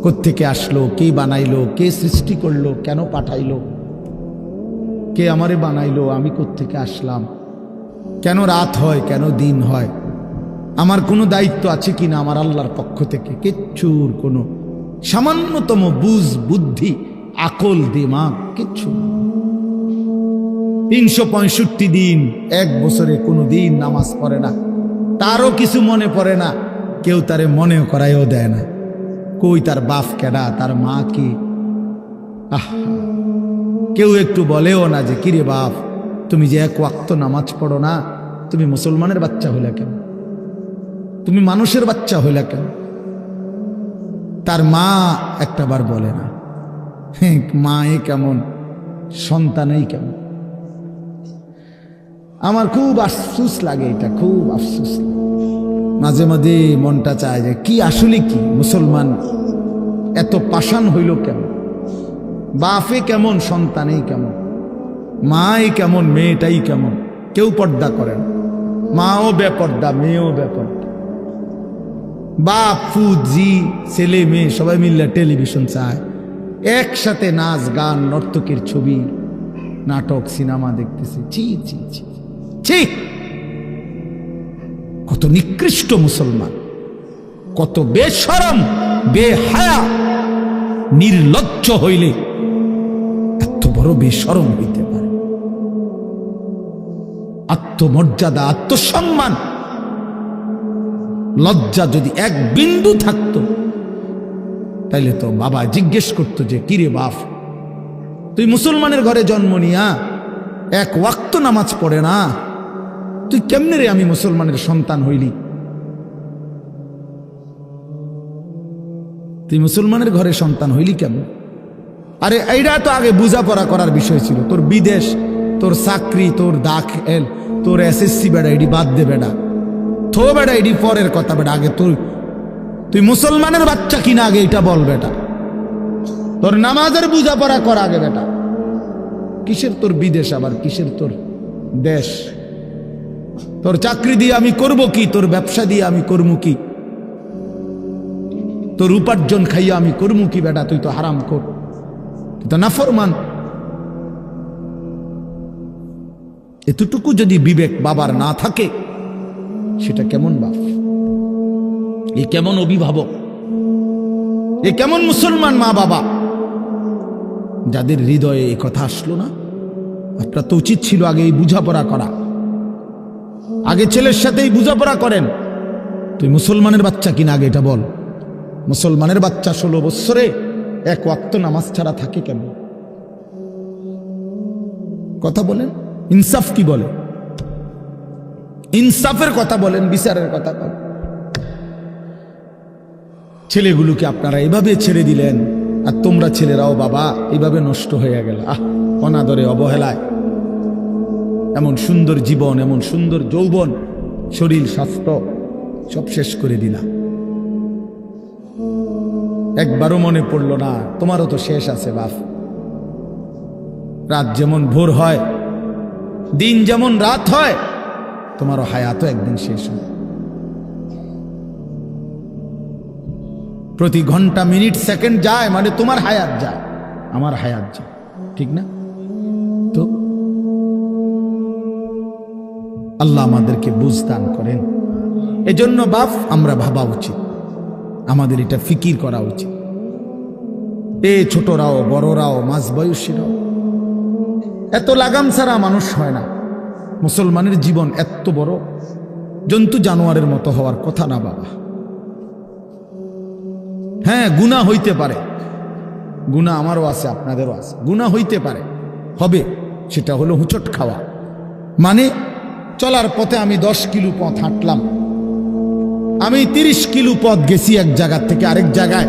কোত্থেকে আসলো, কে বানাইলো, কে সৃষ্টি করলো, কেন পাঠাইলো, কে আমারে বানাইলো, আমি কোত্থেকে আসলাম, কেন রাত হয়, কেন দিন হয়, আমার কোনো দায়িত্ব আছে কিনা আমার আল্লাহর পক্ষ থেকে, কিচ্ছুর কোনো সামান্যতম বুঝ বুদ্ধি আকল দিমাগ কিচ্ছু। 365 দিন, এক বছরে কোনো দিন নামাজ পড়ে না, তারও কিছু মনে পড়ে না, কেউ তারে মনে করাইও দেয় না। কই তার বাপ কেডা, তার মা কি, কেউ একটু বলেও না যে কিরে বাপ, তুমি যে এক ওয়াক্ত নামাজ পড়ো না, তুমি মুসলমানের বাচ্চা হইলা কেন, তুমি মানুষের বাচ্চা হইলা কেন? তার মা একটাবার বলে না, মায়ে কেমন, সন্তানেই কেমন। আমার খুব আফসোস লাগে, এটা খুব আফসোস লাগে। মাঝে মাঝে মনটা চায় যে কি আসলে কি মুসলমান এত পাষাণ হইল কেমন? বাপে কেমন, সন্তানেই কেমন, মাই কেমন, মেয়েটাই কেমন। কেউ পর্দা করেন, মাও বেপর্দা, মেয়েও বেপর্দা। বাপ ফুজি ছেলে মেয়ে সবাই মিললে টেলিভিশন চায়, একসাথে নাচ গান নর্তকীর ছবি নাটক সিনেমা দেখতেছে। ছি ছি ছি ছি, কত নিকৃষ্ট মুসলমান, কত বেশরম বেহায়া নির্লজ্জ হইলে এত বড় বেশরম হইতে পারে? আত্মমর্যাদা, আত্মসম্মান, লজ্জা যদি এক বিন্দু থাকতো তাইলে তো বাবা জিজ্ঞেস করতো যে কিরে বাপ, তুই মুসলমানের ঘরে জন্ম নিয়া এক ওয়াক্ত নামাজ পড়ে না, তুই কেমনে রে আমি মুসলমানের সন্তান হইলি? তুই মুসলমানের ঘরে সন্তান হইলি কেমন? আরে এইটা তো আগে বোঝাপড়া করার বিষয় ছিল। তোর বিদেশ, তোর চাকরি, তোর দাখিল, তোর এসএসসি বেড়া এডি বাদ দে বেড়া, থো বেড়া এডি পরের কথা বেড়া। আগে তুই মুসলমানের বাচ্চা কিনা আগে এটা বল বেটা। তোর নামাজের বোঝাপড়া কর আগে বেটা। কিসের তোর বিদেশ, আবার কিসের তোর দেশ? তোর চাকরি দিয়ে আমি করব কি? তোর ব্যবসা দিয়ে আমি করবো কি? তোর উপার্জন খাইয়া আমি করবো কি বেটা? তুই তো হারাম কর, তুই তো নাফরমান। এতটুকু যদি বিবেক বাবার না থাকে, সেটা কেমন বাপ? এ কেমন অভিভাবক? এ কেমন মুসলমান মা বাবা যাদের হৃদয়ে এই কথা আসলো না? আপনার তো উচিত ছিল আগে এই বুঝাপড়া করা। আগে ছেলের সাথেই বুঝাপড়া করেন। তুই মুসলমানের বাচ্চা কিনা আগে এটা বল। মুসলমানের বাচ্চা 16 বৎসরে এক ওয়াক্ত নামাজ ছাড়া থাকে কেন? কথা বলেন, ইনসাফ কি বলে? ইনসাফের কথা বলেন, বিচারের কথা বলেন। ছেলেগুলোকে আপনারা এভাবে ছেড়ে দিলেন, আর তোমরা ছেলেরাও বাবা এইভাবে নষ্ট হয়ে গেল। অনাদরে, অবহেলায় এমন সুন্দর জীবন, এমন সুন্দর যৌবন, শরীর স্বাস্থ্য সব শেষ করে দিলা। একবারও মনে পড়লো না তোমারও তো শেষ আছে বাপ। রাত যেমন ভোর হয়, দিন যেমন রাত হয়, তোমারও হায়াতও একদিন শেষ হয়। প্রতি ঘন্টা মিনিট সেকেন্ড যায় মানে তোমার হায়াত যায়, আমার হায়াত যায়, ঠিক না? তো আল্লাহ আমাদেরকে বুঝ দান করেন। এজন্য বাপ আমরা ভাবা উচিত, আমাদের এটা ফিকির করা উচিত। ছোটরাও বড়রাও মাঝ বয়সীরাও এত লাগাম ছাড়া মানুষ হয় না। মুসলমানের জীবন এত বড়, জন্তু জানোয়ারের মতো হওয়ার কথা না বাবা। হ্যাঁ, গুনাহ হইতে পারে, গুনাহ আমারও আছে, আপনাদেরও আছে, গুনাহ হইতে পারে, হবে। সেটা হলো হুচট খাওয়া। মানে চলার পথে আমি 10 কিলো পথ হাঁটলাম, আমি 30 কিলো পথ গেছি এক জায়গা থেকে আরেক জায়গায়।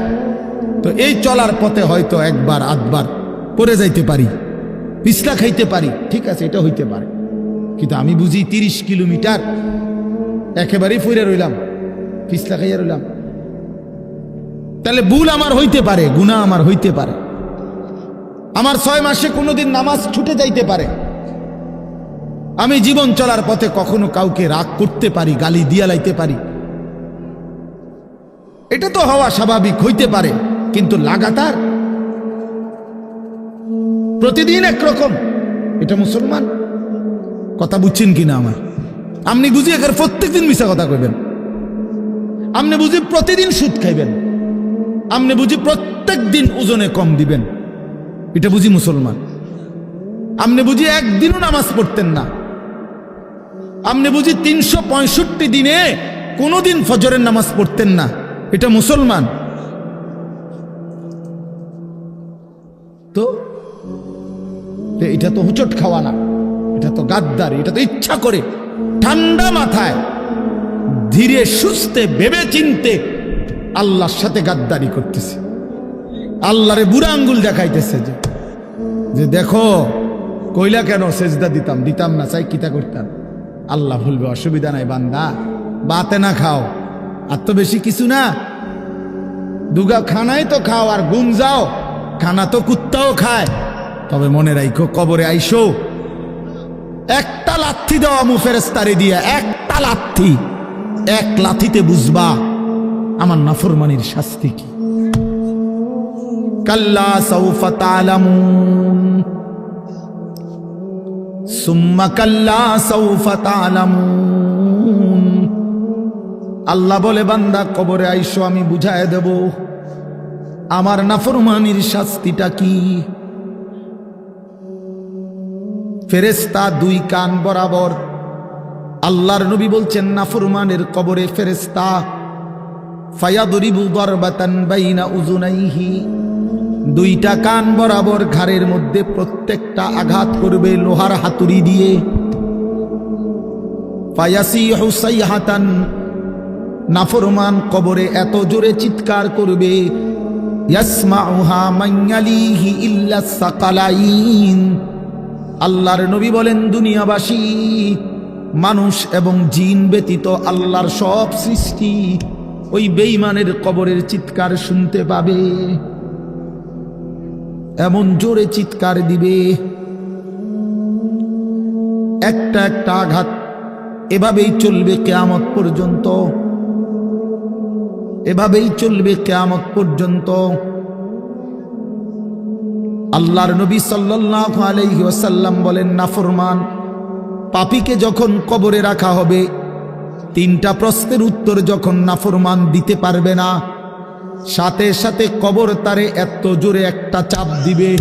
তো এই চলার পথে হয়তো একবার আধবার পড়ে যাইতে পারি, পিছলা খাইতে পারি, ঠিক আছে, এটা হইতে পারে। কিন্তু আমি বুঝি 30 কিলোমিটার একেবারেই ফিরে রইলাম, পিছলা খাইয়া রইলাম। তাহলে ভুল আমার হইতে পারে, গুনাহ আমার হইতে পারে। আমার 6 মাসে কোনোদিন নামাজ ছুটে যাইতে পারে। আমি জীবন চলার পথে কখনো কাউকে রাগ করতে পারি, গালি দিয়া লাইতে পারি। এটা তো হওয়া স্বাভাবিক, হইতে পারে। কিন্তু লাগাতার প্রতিদিন একরকম, এটা মুসলমান? কথা বুঝছেন কিনা আমার? আপনি বুঝি এখানে প্রত্যেকদিন মিশা কথা কইবেন, আপনি বুঝি প্রতিদিন সুদ খাইবেন, আপনি বুঝি প্রত্যেক দিন ওজনে কম দিবেন, এটা বুঝি মুসলমান? আপনি বুঝি একদিনও নামাজ পড়তেন না, আপনি বুঝি 365 দিনে কোনোদিন ফজরের নামাজ পড়তেন না, এটা মুসলমান? তো এটা তো হুচট খাওয়া না, এটা তো গাদ্দারি, এটা তো ইচ্ছা করে ঠান্ডা মাথায় ধীরে সুস্থে ভেবে চিনতে আল্লাহর সাথে গাদ্দারি করতেছে। আল্লাহরে বুড়া আঙ্গুল দেখাইতেছে যে দেখো কইলা কেন সেজদা দিতাম না, চাই কিতা করতাম। আল্লাহ বলবে অসুবিধা নাই বান্দা, বাতে না খাও, আর তো বেশি কিছু না, দুগা খানাই তো খাও আর গুম যাও, খানা তো কুত্তাও খায়। তবে মনে রাখো, কবরে আইসো একটা লাথি দেওয়া মু ফেরেস্তারে দিয়া, একটা লাথি, এক লাথিতে বুঝবা আমার নাফরমানির শাস্তি কি। কাল্লা সাউফা তা'লামুন সুম্মা কাল্লা সাউফা তা'লামুন। আল্লাহ বলে, বান্দা কবরে আইসো, আমি বুঝায় দেব আমার নাফরমানির শাস্তিটা কি। ফেরেশতা দুই কান বরাবর। আল্লাহর নবী বলছেন, নাফরমানের কবরে ফেরেশতা ফায়াদরিবু দারবাতান বাইনা উযুনাইহি, দুইটা কান বরাবর ঘাড়ের মধ্যে প্রত্যেকটা আঘাত করবে লোহার হাতুড়ি দিয়ে। ফায়াসিহু সাইহাতান, নাফরমান কবরে এত জোরে চিৎকার করবে, ইয়াসমাউহা মান ইয়ালিহি ইল্লা সাকালাইন। আল্লাহর নবী বলেন, দুনিয়াবাসী মানুষ এবং জিন ব্যতীত আল্লাহর সব সৃষ্টি ওই বেঈমানের কবরের চিৎকার শুনতে পাবে, এমন জোরে চিৎকার দিবে। একটা একটা আঘাত এভাবেই চলবে কিয়ামত পর্যন্ত, এভাবেই চলবে কিয়ামত পর্যন্ত। আল্লাহর নবী সাল্লাল্লাহু আলাইহি ওয়াসাল্লাম বলেন, নাফরমান পাপীকে যখন কবরে রাখা হবে, তিনটা প্রশ্নের উত্তর যখন নাফরমান দিতে পারবে না, সাথে সাথে কবর তারে এত জোরে একটা চাপ দিবে,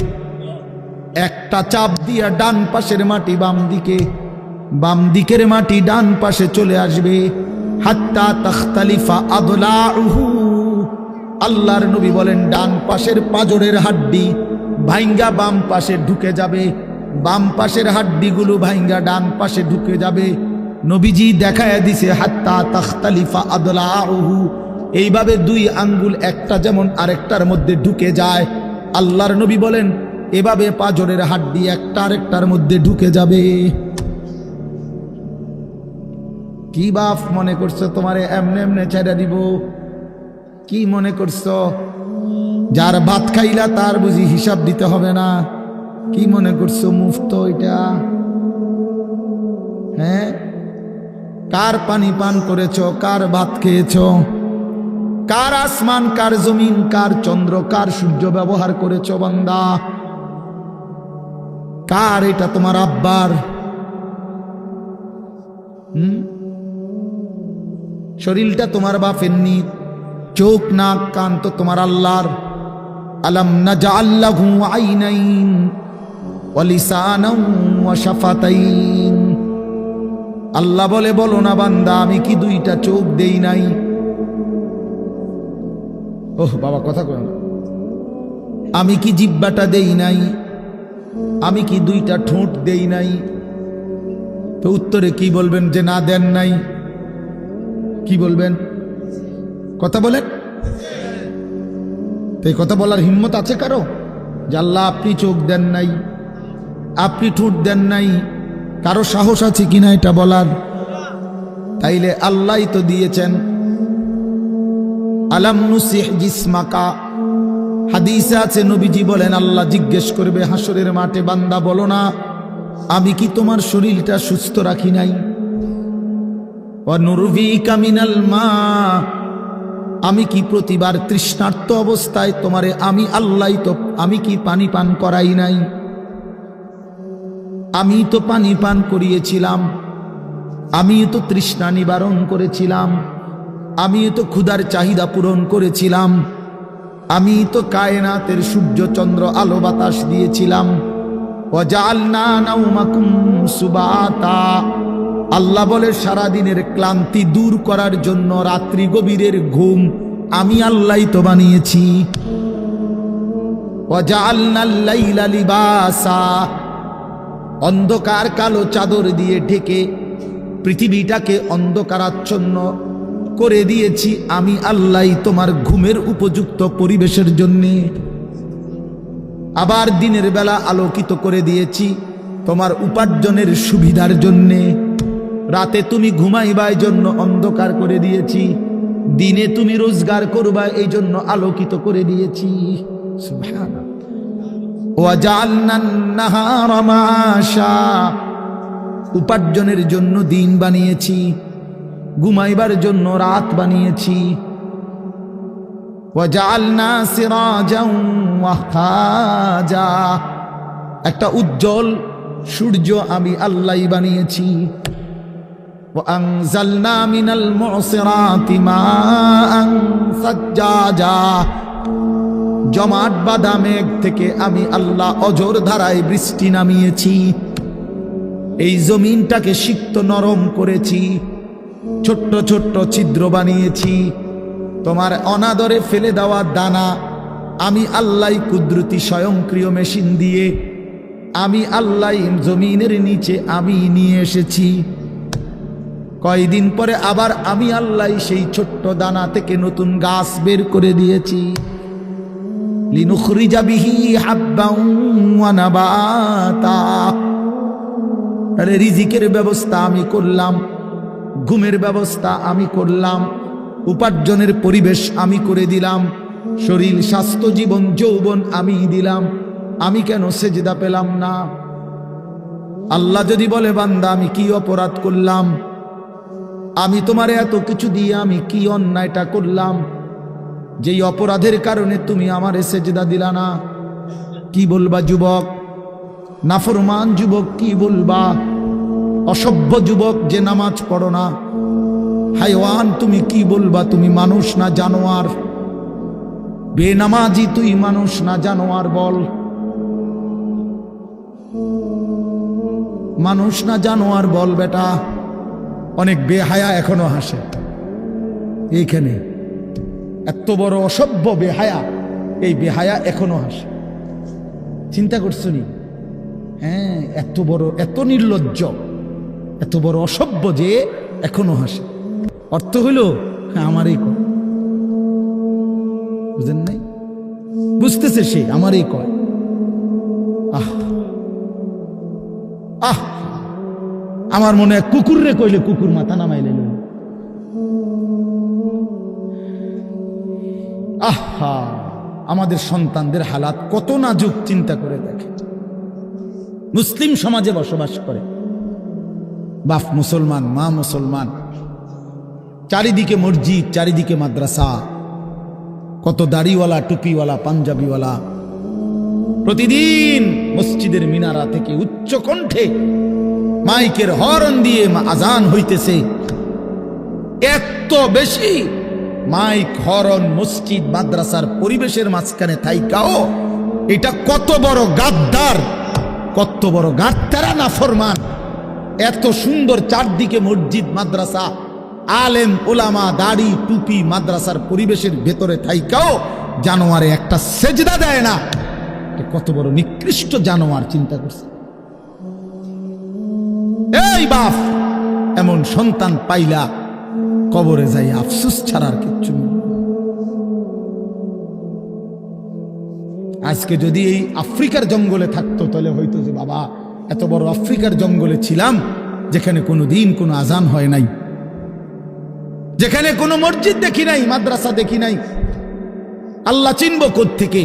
একটা চাপ দিয়া ডান পাশের মাটি বাম দিকে, বাম দিকের মাটি ডান পাশে চলে আসবে। হাত্তা তাখতালিফা আদলাউহু, আল্লাহর নবী বলেন, ডান পাশের পাজরের হাড্ডি ভাইঙ্গা বাম পাশে ঢুকে যাবে, বাম পাশের হাড্ডিগুলো ভাইঙ্গা ডান পাশে ঢুকে যাবে। নবীজি দেখায় দিছে, হাত্তা তাখতালিফা আদলাউহু, এইভাবে দুই আঙ্গুল একটা যেমন আরেকটার মধ্যে ঢুকে যায়, আল্লাহর নবী বলেন এভাবে পাজরের হাড্ডি একটা আরেকটার মধ্যে ঢুকে যাবে। কি বাপ মনে করছো তোমারে এমনে এমনে ছেড়ে দিব? কি মনে করছো যার ভাত খাইলা তার বুঝি হিসাব দিতে হবে না? কি মনে করছো মুফত এটা? হ্যাঁ, কার পানি পান করেছো, কার ভাত খেয়েছো, কার আসমান, কার জমিন, কার চন্দ্র, কার সূর্য ব্যবহার করেছো বান্দা? কার এটা? তোমার আব্বার। শরীরটা তোমার বাপের নি, চোখ নাক কান তো তোমার আল্লাহর। আলাম নাজআল লাহু আইনাইন ওয়া লিসানান ওয়া শাফাতাইন। আল্লাহ বলে, বলো না বান্দা, আমি কি দুইটা চোখ দেই নাই? ওহ বাবা, কথা কয় না। আমি কি জিহ্বাটা দেই নাই? আমি কি দুইটা ঠোঁট দেই নাই? তো উত্তরে কি বলবেন? যে না দেন নাই। কি বলবেন? কথা বলেন। তো এই কথা বলার হিম্মত আছে কারো? যে আল্লাহ আপনি চোখ দেন নাই, আপনি ঠোঁট দেন নাই? কারো সাহস আছে কিনা এটা বলার? তাইলে আল্লাহই তো দিয়েছেন। আলাম নুসিহ জিসমাকা, হাদিসে আছে নবীজি বলেন, আল্লাহ জিজ্ঞেস করবে হাসরের মাঠে, বান্দা বলো না আমি কি তোমার শরীরটা সুস্থ রাখি নাই? ওয়া নুরভিকা মিনাল মা, আমি কি প্রতিবার তৃষ্ণার্ত অবস্থায় তোমারে আমি আল্লাহ তো আমি কি পানি পান করাই নাই? আমি তো পানি পান করিয়েছিলাম, আমি তো তৃষ্ণা নিবারণ করেছিলাম, আমি তো ক্ষুধার চাহিদা পূরণ করেছিলাম, আমি তো কায়নাতের সূর্য চন্দ্র আলো বাতাস দিয়েছিলাম। ওয়াজআলনা নাওমাকুম সুবাতা, আল্লাহ বলে সারাদিনের ক্লান্তি দূর করার জন্য রাত্রি গভীরের ঘুম আমি আল্লাহই তো বানিয়েছি। ওয়াজআলনাল লাইলা লিবাসা, অন্ধকার কালো চাদর দিয়ে ঢেকে পৃথিবীটাকে অন্ধকারাচ্ছন্ন করে দিয়েছি আমি আল্লাহই তোমার ঘুমের উপযুক্ত পরিবেশের জন্যে। আবার দিনের বেলা আলোকিত করে দিয়েছি তোমার উপার্জনের সুবিধার জন্যে। রাতে তুমি ঘুমাইবার জন্য অন্ধকার করে দিয়েছি, দিনে তুমি রোজগার করবা এই জন্য আলোকিত করে দিয়েছি। সুবহানাল্লাহ। ওয়াজআলনান নাহারা মাআশা, উপার্জনের জন্য দিন বানিয়েছি, ঘুমাইবার জন্য রাত বানিয়েছি। ওয়াজআলনা সিরাজাও ওয়াহাজা, একটা উজ্জ্বল সূর্য আমি আল্লাহই বানিয়েছি। وأنزلنا من المعصرات ماء ثجاجا, জমাট বাঁধা মেঘ থেকে আমি আল্লাহ অঝোর ধারায় বৃষ্টি নামিয়েছি। এই জমিনটাকে সিক্ত নরম করেছি, ছোট্ট ছোট্ট ছিদ্র বানিয়েছি। তোমার অনাদরে ফেলে দেওয়া দানা আমি আল্লাহ কুদরতি স্বয়ংক্রিয় মেশিন দিয়ে আমি আল্লাহ জমিনের নিচে আমি নিয়ে এসেছি। কয়দিন পরে আবার আমি আল্লাহ সেই ছোট্ট দানা থেকে নতুন গাছ বের করে দিয়েছি। লিনুখরিজা বিহি হাব্বাও ওয়া নাবাতা, আরে রিজিকের ব্যবস্থা আমি করলাম, ঘুমের ব্যবস্থা আমি করলাম, উপার্জনের পরিবেশ আমি করে দিলাম, শরীর স্বাস্থ্য জীবন যৌবন আমি দিলাম। আমি কেন সেজদা পেলাম না? আল্লাহ যদি বলে বান্দা আমি কি অপরাধ করলাম, আমি তোমারে এত কিছু দিয়ে আমি কি অন্যায়টা করলাম যেই অপরাধের কারণে তুমি আমারে সেজদা দিলা না? কি বলবা যুবক? নাফরমান যুবক কি বলবা? অসভ্য যুবক যে নামাজ পড়ো না, হাইওয়ান তুমি কি বলবা? তুমি মানুষ না জানোয়ার? বেনামাজি তুই মানুষ না জানোয়ার? বল, মানুষ না জানোয়ার বল বেটা। অনেক বেহায়া এখনো হাসে এইখানে, এত বড় অসভ্য বেহায়া, এই বেহায়া এখনো হাসে। চিন্তা করছো নি? হ্যাঁ, এত বড়, এত নির্লজ্জ, এত বড় অসভ্য যে এখনো হাসে। অর্থ হইল হ্যাঁ আমারই কয়, বুঝেন নাই? বুঝতেছে সে আমারই কয়। আহ আহ, আমার মনে হয় কুকুর রে কইলে কুকুর মাথা নামাইলে। আহা, আমাদের সন্তানদের হালাত কত নাজুক, চিন্তা করে দেখে। মুসলিম সমাজে বসবাস করে, বাপ মুসলমান, মা মুসলমান, চারিদিকে মসজিদ, চারিদিকে মাদ্রাসা, কত দাড়িওয়ালা, টুপিওয়ালা, পাঞ্জাবিওয়ালা প্রতিদিন মসজিদের মিনারা থেকে উচ্চ কণ্ঠে মাইকের হর্ন দিয়ে আজান হইতেছে। এত বেশি মাইক হর্ন মসজিদ মাদ্রাসার পরিবেশের মাঝখানে থাইকাও এটা কত বড় গাদ্দার, কত বড় গাদ্দারা নাফরমান। এত সুন্দর চারদিকে মসজিদ মাদ্রাসা, আলেম ওলামা, দাড়ি টুপি, মাদ্রাসার পরিবেশের ভেতরে থাইকাও জানোয়ারে একটা সেজদা দেয় না। কত বড় নিকৃষ্ট জানোয়ার, চিন্তা করছে। এই বাপ, এমন সন্তান পাইলা কবরে যাই আফসোস ছাড়ার কিচ্ছু নেই। আজকে যদি এই আফ্রিকার জঙ্গলে থাকতো তাহলে হয়তো যে বাবা এত বড় আফ্রিকার জঙ্গলে ছিলাম যেখানে কোনো দিন কোনো আজান হয় নাই, যেখানে কোনো মসজিদ দেখি নাই, মাদ্রাসা দেখি নাই, আল্লাহ চিনব কোত্থেকে?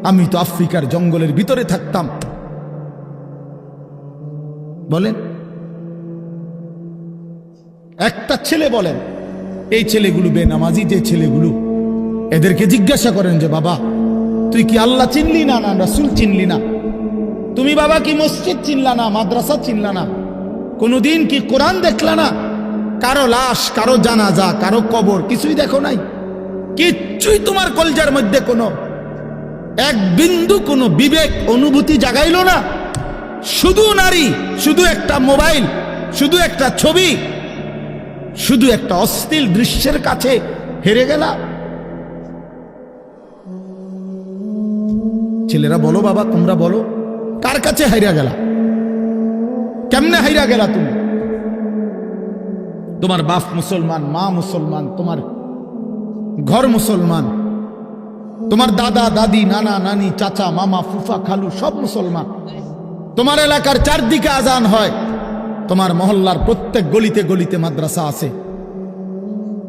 আমি তো আফ্রিকার জঙ্গলের ভিতরে থাকতাম। বলেন, একটা ছেলে বলেন, এই ছেলেগুলো বেনামাজি যে ছেলেগুলো, এদেরকে জিজ্ঞাসা করেন যে বাবা তুই কি আল্লাহ চিনলি না, না রাসূল চিনলি না? তুমি বাবা কি মসজিদ চিনলা না, মাদ্রাসা চিনলা না? কোনদিন কি কোরআন দেখলা না? কারো লাশ, কারো জানাজা, কারো কবর কিছুই দেখো নাই? কিচ্ছুই তোমার কলজার মধ্যে কোনো এক বিন্দু কোনো বিবেক অনুভূতি জাগাইলো না? শুধু নারী, শুধু একটা মোবাইল, শুধু একটা ছবি, শুধু একটা অশ্লীল দৃশ্যের কাছে হেরে গেলা। ছেলেরা বলো বাবা, তোমরা বলো, কার কাছে হাইরা গেলা? কেমনে হাইরা গেলা তুমি? তোমার বাপ মুসলমান, মা মুসলমান, তোমার ঘর মুসলমান, তোমার দাদা দাদি, নানা নানি, চাচা মামা, ফুফা খালু সব মুসলমান। তোমার এলাকার চারদিকে আজান হয়, তোমার মহল্লার প্রত্যেক গলিতে গলিতে মাদ্রাসা আছে,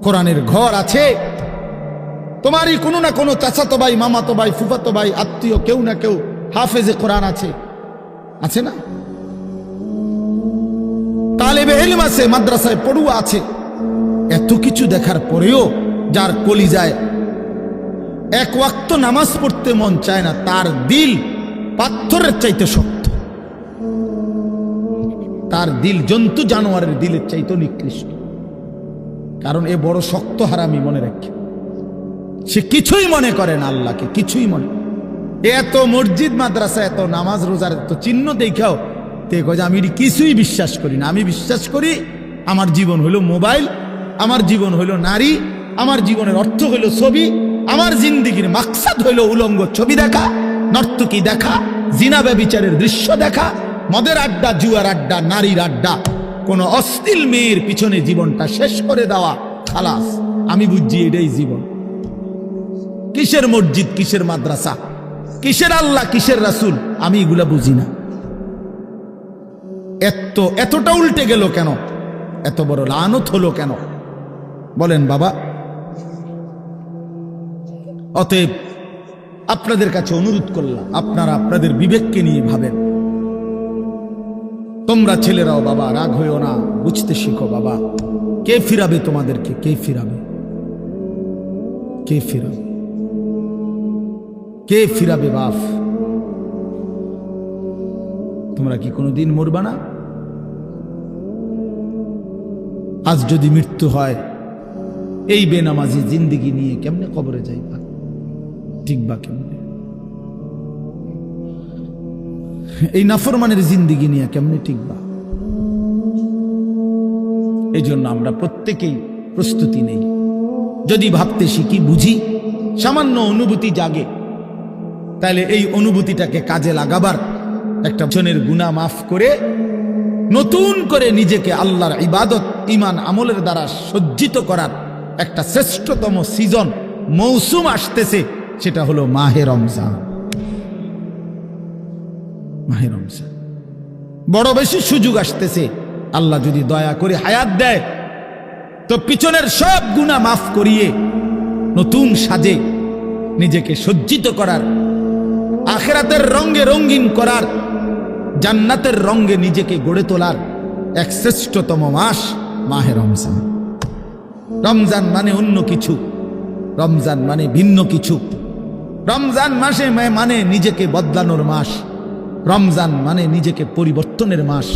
কোরআনের ঘর আছে, তোমারই কোনো না কোনো চাচাতো ভাই, মামাতো ভাই, ফুফাতো ভাই, আত্মীয় কেউ না কেউ হাফেজে কোরআন আছে, আছে না? তালেবে ইলম আছে, মাদ্রাসায় পড়ুয়া আছে। এত কিছু দেখার পরেও যার কলিজায় এক ওয়াক্ত নামাজ পড়তে মন চায় না, তার দিল পাথরের চাইতে শক্ত, তার দিল জন্তু জানোয়ারের দিলের চাইতে নিকৃষ্ট। কারণ এ বড় শক্ত হারামি, মনে রাখে। সে কিছুই মনে করে না আল্লাহকে, কিছুই মনে। এত মসজিদ মাদ্রাসা, এত নামাজ রোজার এত চিহ্ন দেখাও তে কয় আমি কিছুই বিশ্বাস করি না। আমি বিশ্বাস করি আমার জীবন হইল মোবাইল, আমার জীবন হইল নারী, আমার জীবনের অর্থ হইল ছবি, আমার জিন্দিগির মাকসাদ হইল উলঙ্গ ছবি দেখা, নর্তকী দেখা, জিনা ব্যভিচারের দৃশ্য দেখা, মদের আড্ডা, জুয়ার আড্ডা, নারীর আড্ডা, কোন অশ্লীল মেয়ের পিছনে জীবনটা শেষ করে দেওয়া। খালাস, আমি বুঝছি এটাই জীবন। কিসের মসজিদ, কিসের মাদ্রাসা, কিসের আল্লাহ, কিসের রাসূল, আমি এগুলা বুঝি না। এতটা উল্টে গেল কেন? এত বড় লানত হলো কেন? বলেন বাবা। অতএব আপনাদের কাছে অনুরোধ করলাম, আপনারা আপনাদের বিবেককে নিয়ে ভাবেন। তোমরা ছেলেরাও বাবা রাগ হইও না, বুঝতে শিখো বাবা। কে ফিরাবে তোমাদেরকে? কে ফিরাবে? কে ফিরাবে? কে ফিরাবে বাপ? তোমরা কি কোনোদিন মরবা না? আজ যদি মৃত্যু হয়, এই বেনামাজি জিন্দিগি নিয়ে কেমনে কবরে যাইবা? টিকবা কেমনে? এই নাফরমানের জিন্দিগি নিয়ে কেমনে টিকবা? এই জন্য আমরা প্রত্যেকেই প্রস্তুতি নেই। যদি ভাবতে শিখি, বুঝি, সামান্য অনুভূতি জাগে, তাহলে এই অনুভূতিটাকে কাজে লাগাবার, একটা জনের গুনাহ মাফ করে নতুন করে নিজেকে আল্লাহর ইবাদত, ঈমান, আমলের দ্বারা সজ্জিত করার একটা শ্রেষ্ঠতম সিজন, মৌসুম আসতেছে। সেটা হলো মাহে রমজান। মাহে রমজান বড় বেশি সুযোগ আসতেছে। আল্লাহ যদি দয়া করে হায়াত দেয়, তো পিছনের সব গুনাহ মাফ করিয়ে নতুন সাজে নিজেকে সজ্জিত করার, আখিরাতের রঙে রঙিন করার, জান্নাতের রঙে নিজেকে গড়ে তোলার এক শ্রেষ্ঠতম মাস মাহে রমজান। রমজান মানে অন্য কিছু, রমজান মানে ভিন্ন কিছু। রমজান মাসে মানে নিজেকে বদলানোর মাস, রমজান মানে নিজেকে পরিবর্তনের মাস,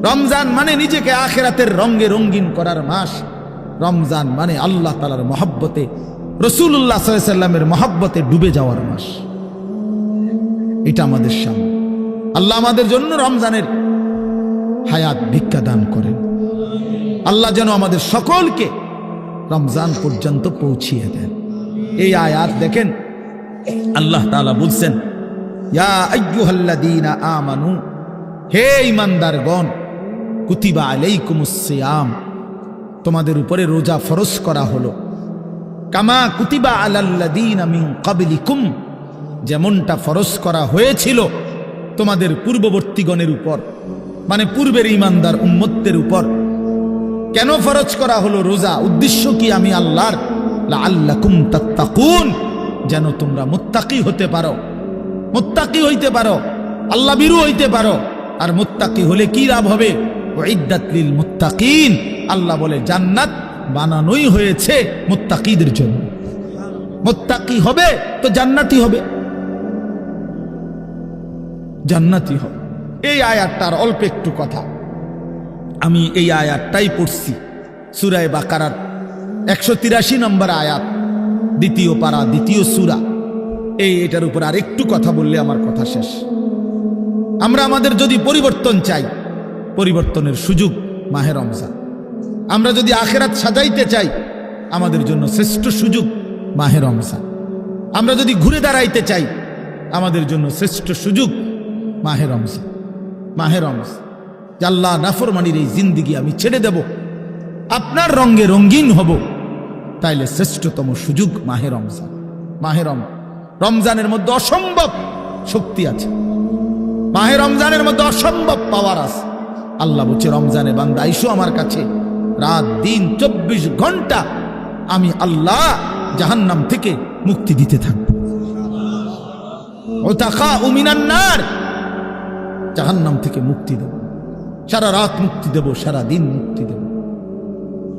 রমজান মানে নিজেকে আখিরাতের রঙে রঙিন করার মাস, রমজান মানে আল্লাহ তাআলার মহব্বতে, রাসূলুল্লাহ সাল্লাল্লাহু আলাইহি ওয়াসাল্লামের মহব্বতে ডুবে যাওয়ার মাস। এটা আমাদের সামনে। আল্লাহ আমাদের জন্য রমজানের হায়াত ভিক্ষা দান করেন। আল্লাহ যেন আমাদের সকলকে রমজান পর্যন্ত পৌঁছিয়ে দেন। এই আয়াত দেখেন, আল্লাহ তাআলা বলছেন, ইয়া আইয়ুহাল্লাযীনা আমানু, হে ঈমানদারগণ, কুতিবা আলাইকুমুস সিয়াম, তোমাদের উপরে রোজা ফরজ করা হলো, কামা কুতিবা আলাল্লাযীনা মিন ক্বাবলিকুম, যেমনটা ফরজ করা হয়েছিল তোমাদের পূর্ববর্তীগণের উপর, মানে পূর্বের ঈমানদার উম্মতদের উপর। কেন ফরজ করা হলো রোজা? উদ্দেশ্য কি? আমি আল্লাহর, লাআল্লাকুম তাত্তাকুন, যেন তোমরা মুত্তাকি হতে পারো, মুত্তাকি হইতে পারো, আল্লাহ ভীরু হইতে পারো। আর মুত্তাকি হলে কি লাভ হবে? উইদ্দাত লিল মুত্তাকিন, আল্লাহ বলে জান্নাত বানানোই হয়েছে মুত্তাকিদের জন্য। মুত্তাকি হবে তো জান্নাতি হবে, জান্নাতি হবে। এই আয়াতটার অল্প একটু কথা, আমি এই আয়াতটাই পড়ছি, সূরা বাকারার 183 নম্বর আয়াত, দ্বিতীয় পারা, দ্বিতীয় সূরা। এটার উপর আর একটু কথা বললে আমার কথা শেষ। আমরা আমাদের যদি পরিবর্তন চাই, পরিবর্তনের সুযোগ মাহে রমজান। আমরা যদি আখিরাত সাজাইতে চাই, আমাদের জন্য শ্রেষ্ঠ সুযোগ মাহে রমজান। আমরা যদি ঘুরে দাঁড়াইতে চাই, আমাদের জন্য শ্রেষ্ঠ সুযোগ মাহে রমজান। মাহে রমজান, আল্লাহ নাফরমানির এই জিন্দিগি আমি ছেড়ে দেব, আপনার রঙে রঙিন হব, তাইলে শ্রেষ্ঠতম সুযোগ মাহে রমজান। মাহে রমজানের মধ্যে অসম্ভব শক্তি আছে, মাহে রমজানের মধ্যে অসম্ভব পাওয়ার আছে। আল্লাহ বলছে, রমজানে বান্দা আইসো আমার কাছে, রাত দিন 24 ঘন্টা আমি আল্লাহ জাহান্নাম থেকে মুক্তি দিতে থাকবো। উতাকাউ মিনান নার, জাহান্নাম থেকে মুক্তি দেব, সারা রাত মুক্তি দেব, সারা দিন মুক্তি দেব।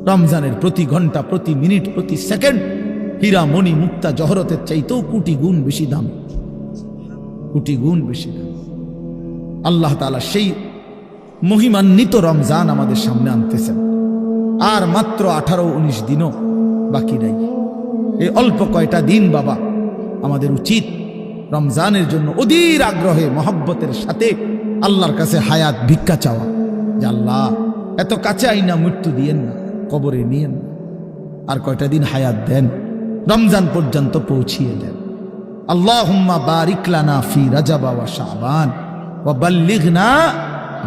রমজানের প্রতি ঘন্টা, প্রতি মিনিট, প্রতি সেকেন্ড হীরা মণি মুক্তা জহরতের চাইতেও কোটি গুণ বেশি দাম, কোটি গুণ বেশি দাম। আল্লাহ তাআলা সেই মহিমান্বিত রমজান আমাদের সামনে আনতেছেন। আর মাত্র 18-19 দিনও বাকি নাই। এই অল্প কয়টা দিন বাবা, আমাদের উচিত রমজানের জন্য অধীর আগ্রহে মহব্বতের সাথে আল্লাহর কাছে হায়াত ভিক্ষা চাওয়া, যে আল্লাহ এত কাছে আইনা মৃত্যু দিয়েন না, কবরে নিয়েন না, আর কয়টা দিন হায়াত দেন, রমজান পর্যন্ত পৌঁছিয়ে দেন। আল্লাহুম্মা বারিক লানা ফি রাজাব ওয়া শাবান ওয়া বাল্লিগনা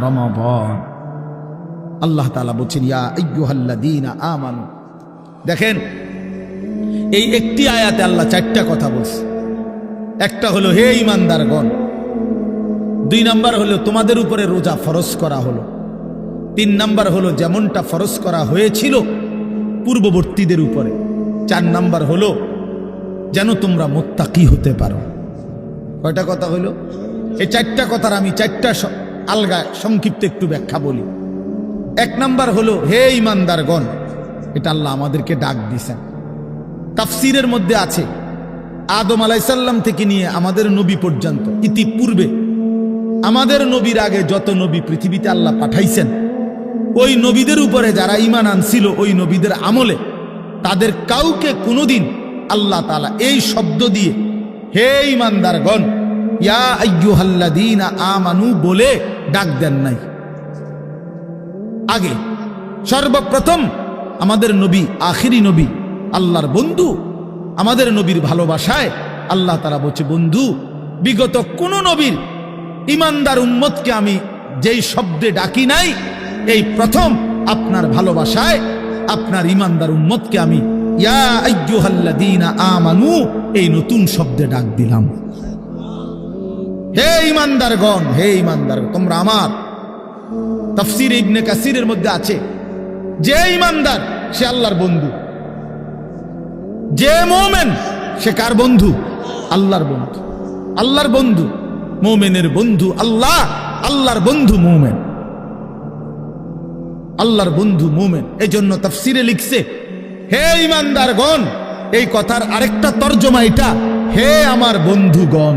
রমাদান। আল্লাহ তাআলা বলেন ইয়া আইয়ুহাল্লাযীনা আমানু। দেখেন এই একটি আয়াতে আল্লাহ 4টা কথা বলছে। একটা হলো হে ঈমানদারগণ, 2 নাম্বার হলো তোমাদের উপরে রোজা ফরজ করা হলো, 3 নাম্বার হলো যেমনটা ফরজ করা হয়েছিল পূর্ববর্তীদের উপরে, 4 নাম্বার হলো যেন তোমরা মুত্তাকি হতে পারো। কয়টা কথা হলো? এই 4টা কথার আমি 4টা আলগা সংক্ষিপ্ত একটু ব্যাখ্যা বলি। 1 নাম্বার হলো হে ঈমানদারগণ, এটা আল্লাহ আমাদেরকে ডাক দিয়েছেন। তাফসীরের মধ্যে আছে আদম আলাইহিস সালাম থেকে নিয়ে আমাদের নবী পর্যন্ত, ইতিপূর্বে আমাদের নবীর আগে যত নবী পৃথিবীতে আল্লাহ পাঠাইছেন, ওই নবীদের উপরে যারা ঈমান আনছিল ওই নবীদের আমলে, তাদের কাউকে কোনোদিন আল্লাহ তাআলা এই শব্দ দিয়ে হে ঈমানদারগণ ইয়া আইয়ুহাল্লাযীনা আমানু বলে ডাক দেন নাই। আগে সর্বপ্রথম আমাদের নবী, আখিরি নবী, আল্লাহর বন্ধু, আমাদের নবীর ভালোবাসায় আল্লাহ তাআলা বলছে, বন্ধু বিগত কোন নবীর ঈমানদার উম্মতকে আমি যেই শব্দে ডাকি নাই, এই প্রথম আপনার ভালোবাসায় আপনার ঈমানদার উম্মতকে আমি ইয়া আইয়ুহাল্লাযীনা আমানু এই নতুন শব্দে ডাক দিলাম। হে ঈমানদারগণ, হে ঈমানদারগণ তোমরা আমার। তাফসীর ইবনে কাসিরের মধ্যে আছে যে ঈমানদার সে আল্লাহর বন্ধু, যে মুমিন সে কার বন্ধু? আল্লাহর বন্ধু। আল্লাহর বন্ধু, মুমিনের বন্ধু আল্লাহ, আল্লাহর বন্ধু মুমিন, আল্লাহর বন্ধু মুমিন। এই জন্য তাফসীরে লিখছে হে ঈমানদারগণ, এই কথার আরেকটা তর্জমা এটা, হে আমার বন্ধুগণ।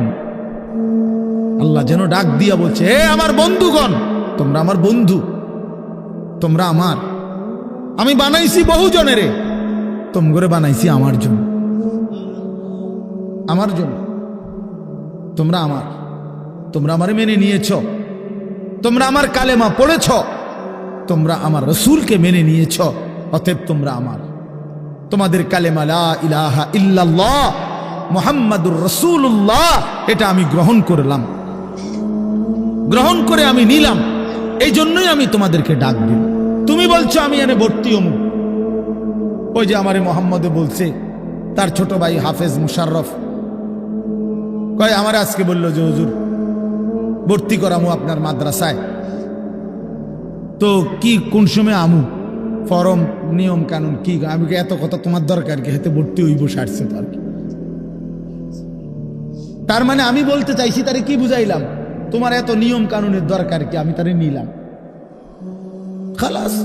আল্লাহ যেন ডাক দিয়া বলছে হে আমার বন্ধুগণ, তোমরা আমার বন্ধু, তোমরা আমার। আমি বানাইছি বহু জনেরে, তোমরা বানাইছি আমার জন্য, আমার জন্য। তোমরা আমার, তোমরা আমারে মেনে নিয়েছ, তোমরা আমার কালেমা পড়েছ, তোমরা আমার রাসূলকে মেনে নিয়েছ, অতএব তোমরা আমার। তোমাদের কালেমা লা ইলাহা ইল্লাল্লাহ মুহাম্মাদুর রাসূলুল্লাহ এটা আমি গ্রহণ করলাম, গ্রহণ করে আমি নিলাম, এই জন্যই আমি তোমাদেরকে ডাক দিই। তুমি বলছো আমি এনে ভর্তি হমু, ওই যে আমারে মোহাম্মদে বলছে তার ছোট ভাই হাফেজ মুশাররফ কয় আমার আজকে বললো যে হুজুর ভর্তি করামু আপনার মাদ্রাসায়, তো কি কোন সময় আমু, ফরম নিয়ম কানুন কি? আমি এত কথা তোমার দরকার কি, হাতে ভর্তি হইব সারছে তো আর কি। তার মানে আমি বলতে চাইছি তারে কি বুঝাইলাম, তোমার এত নিয়ম কানুনের দরকার কি, আমি তারে নিলাম, খালাস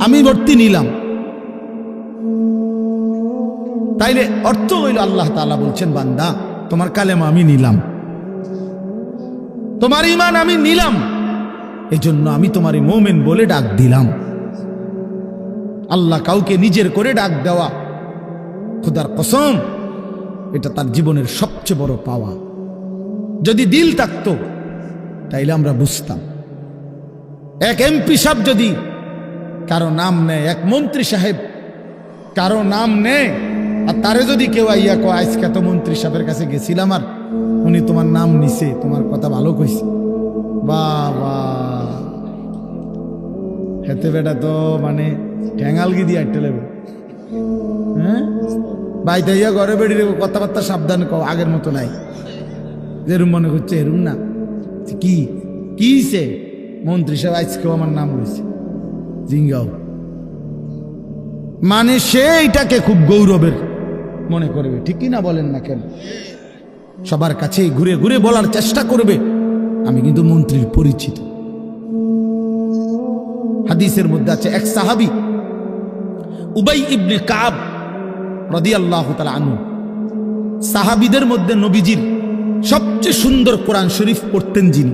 আমি ভর্তি নিলাম। তাইলে অর্থ হইল আল্লাহ তাআলা বলছেন বান্দা তোমার কালেমা আমি নিলাম, তোমার ঈমান আমি নিলাম, এজন্য আমি তোমারে মুমিন বলে ডাক দিলাম। আল্লাহ কাউকে নিজের করে ডাক দেওয়া, খোদার কসম এটা তার জীবনের সবচেয়ে বড় পাওয়া। যদি দিল থাকতো তাইলে আমরা বুঝতাম। এক এমপি সাহেব যদি কারো নাম নেয়, এক মন্ত্রী সাহেব কারো নাম নেয়, আর তারে যদি কেউ আইয়া কয় আজকে তো মন্ত্রী সাহেবের কাছে গেছিলাম আর উনি তোমার নাম নিছে, তোমার কথা ভালো কইছে, বাবা হেতে বেটা তো মানে ঠ্যাঙালগি দিয়ে আটতে লাগবে। হ্যাঁ বাইতে ইয়া ঘরে বেড়ি কথাবার্তা সাবধান কও, আগের মতো নাই, যেরুম মনে করছে এরুম না। কি কিছে মন্ত্রী সাহেব আজকেও আমার নাম রয়েছে, জিঙ্গাও মানে সে এটাকে খুব গৌরবের মনে করবে, ঠিক কি না বলেন না কেন? সবার কাছে ঘুরে ঘুরে বলার চেষ্টা করবে আমি কিন্তু মন্ত্রীর পরিচিত। হাদিসের মধ্যে আছে এক সাহাবী উবাই ইবনে কাব রাদিয়াল্লাহু তাআলা আনহু, সাহাবীদের মধ্যে নবীজির সবচেয়ে সুন্দর কোরআন শরীফ পড়তেন যিনি,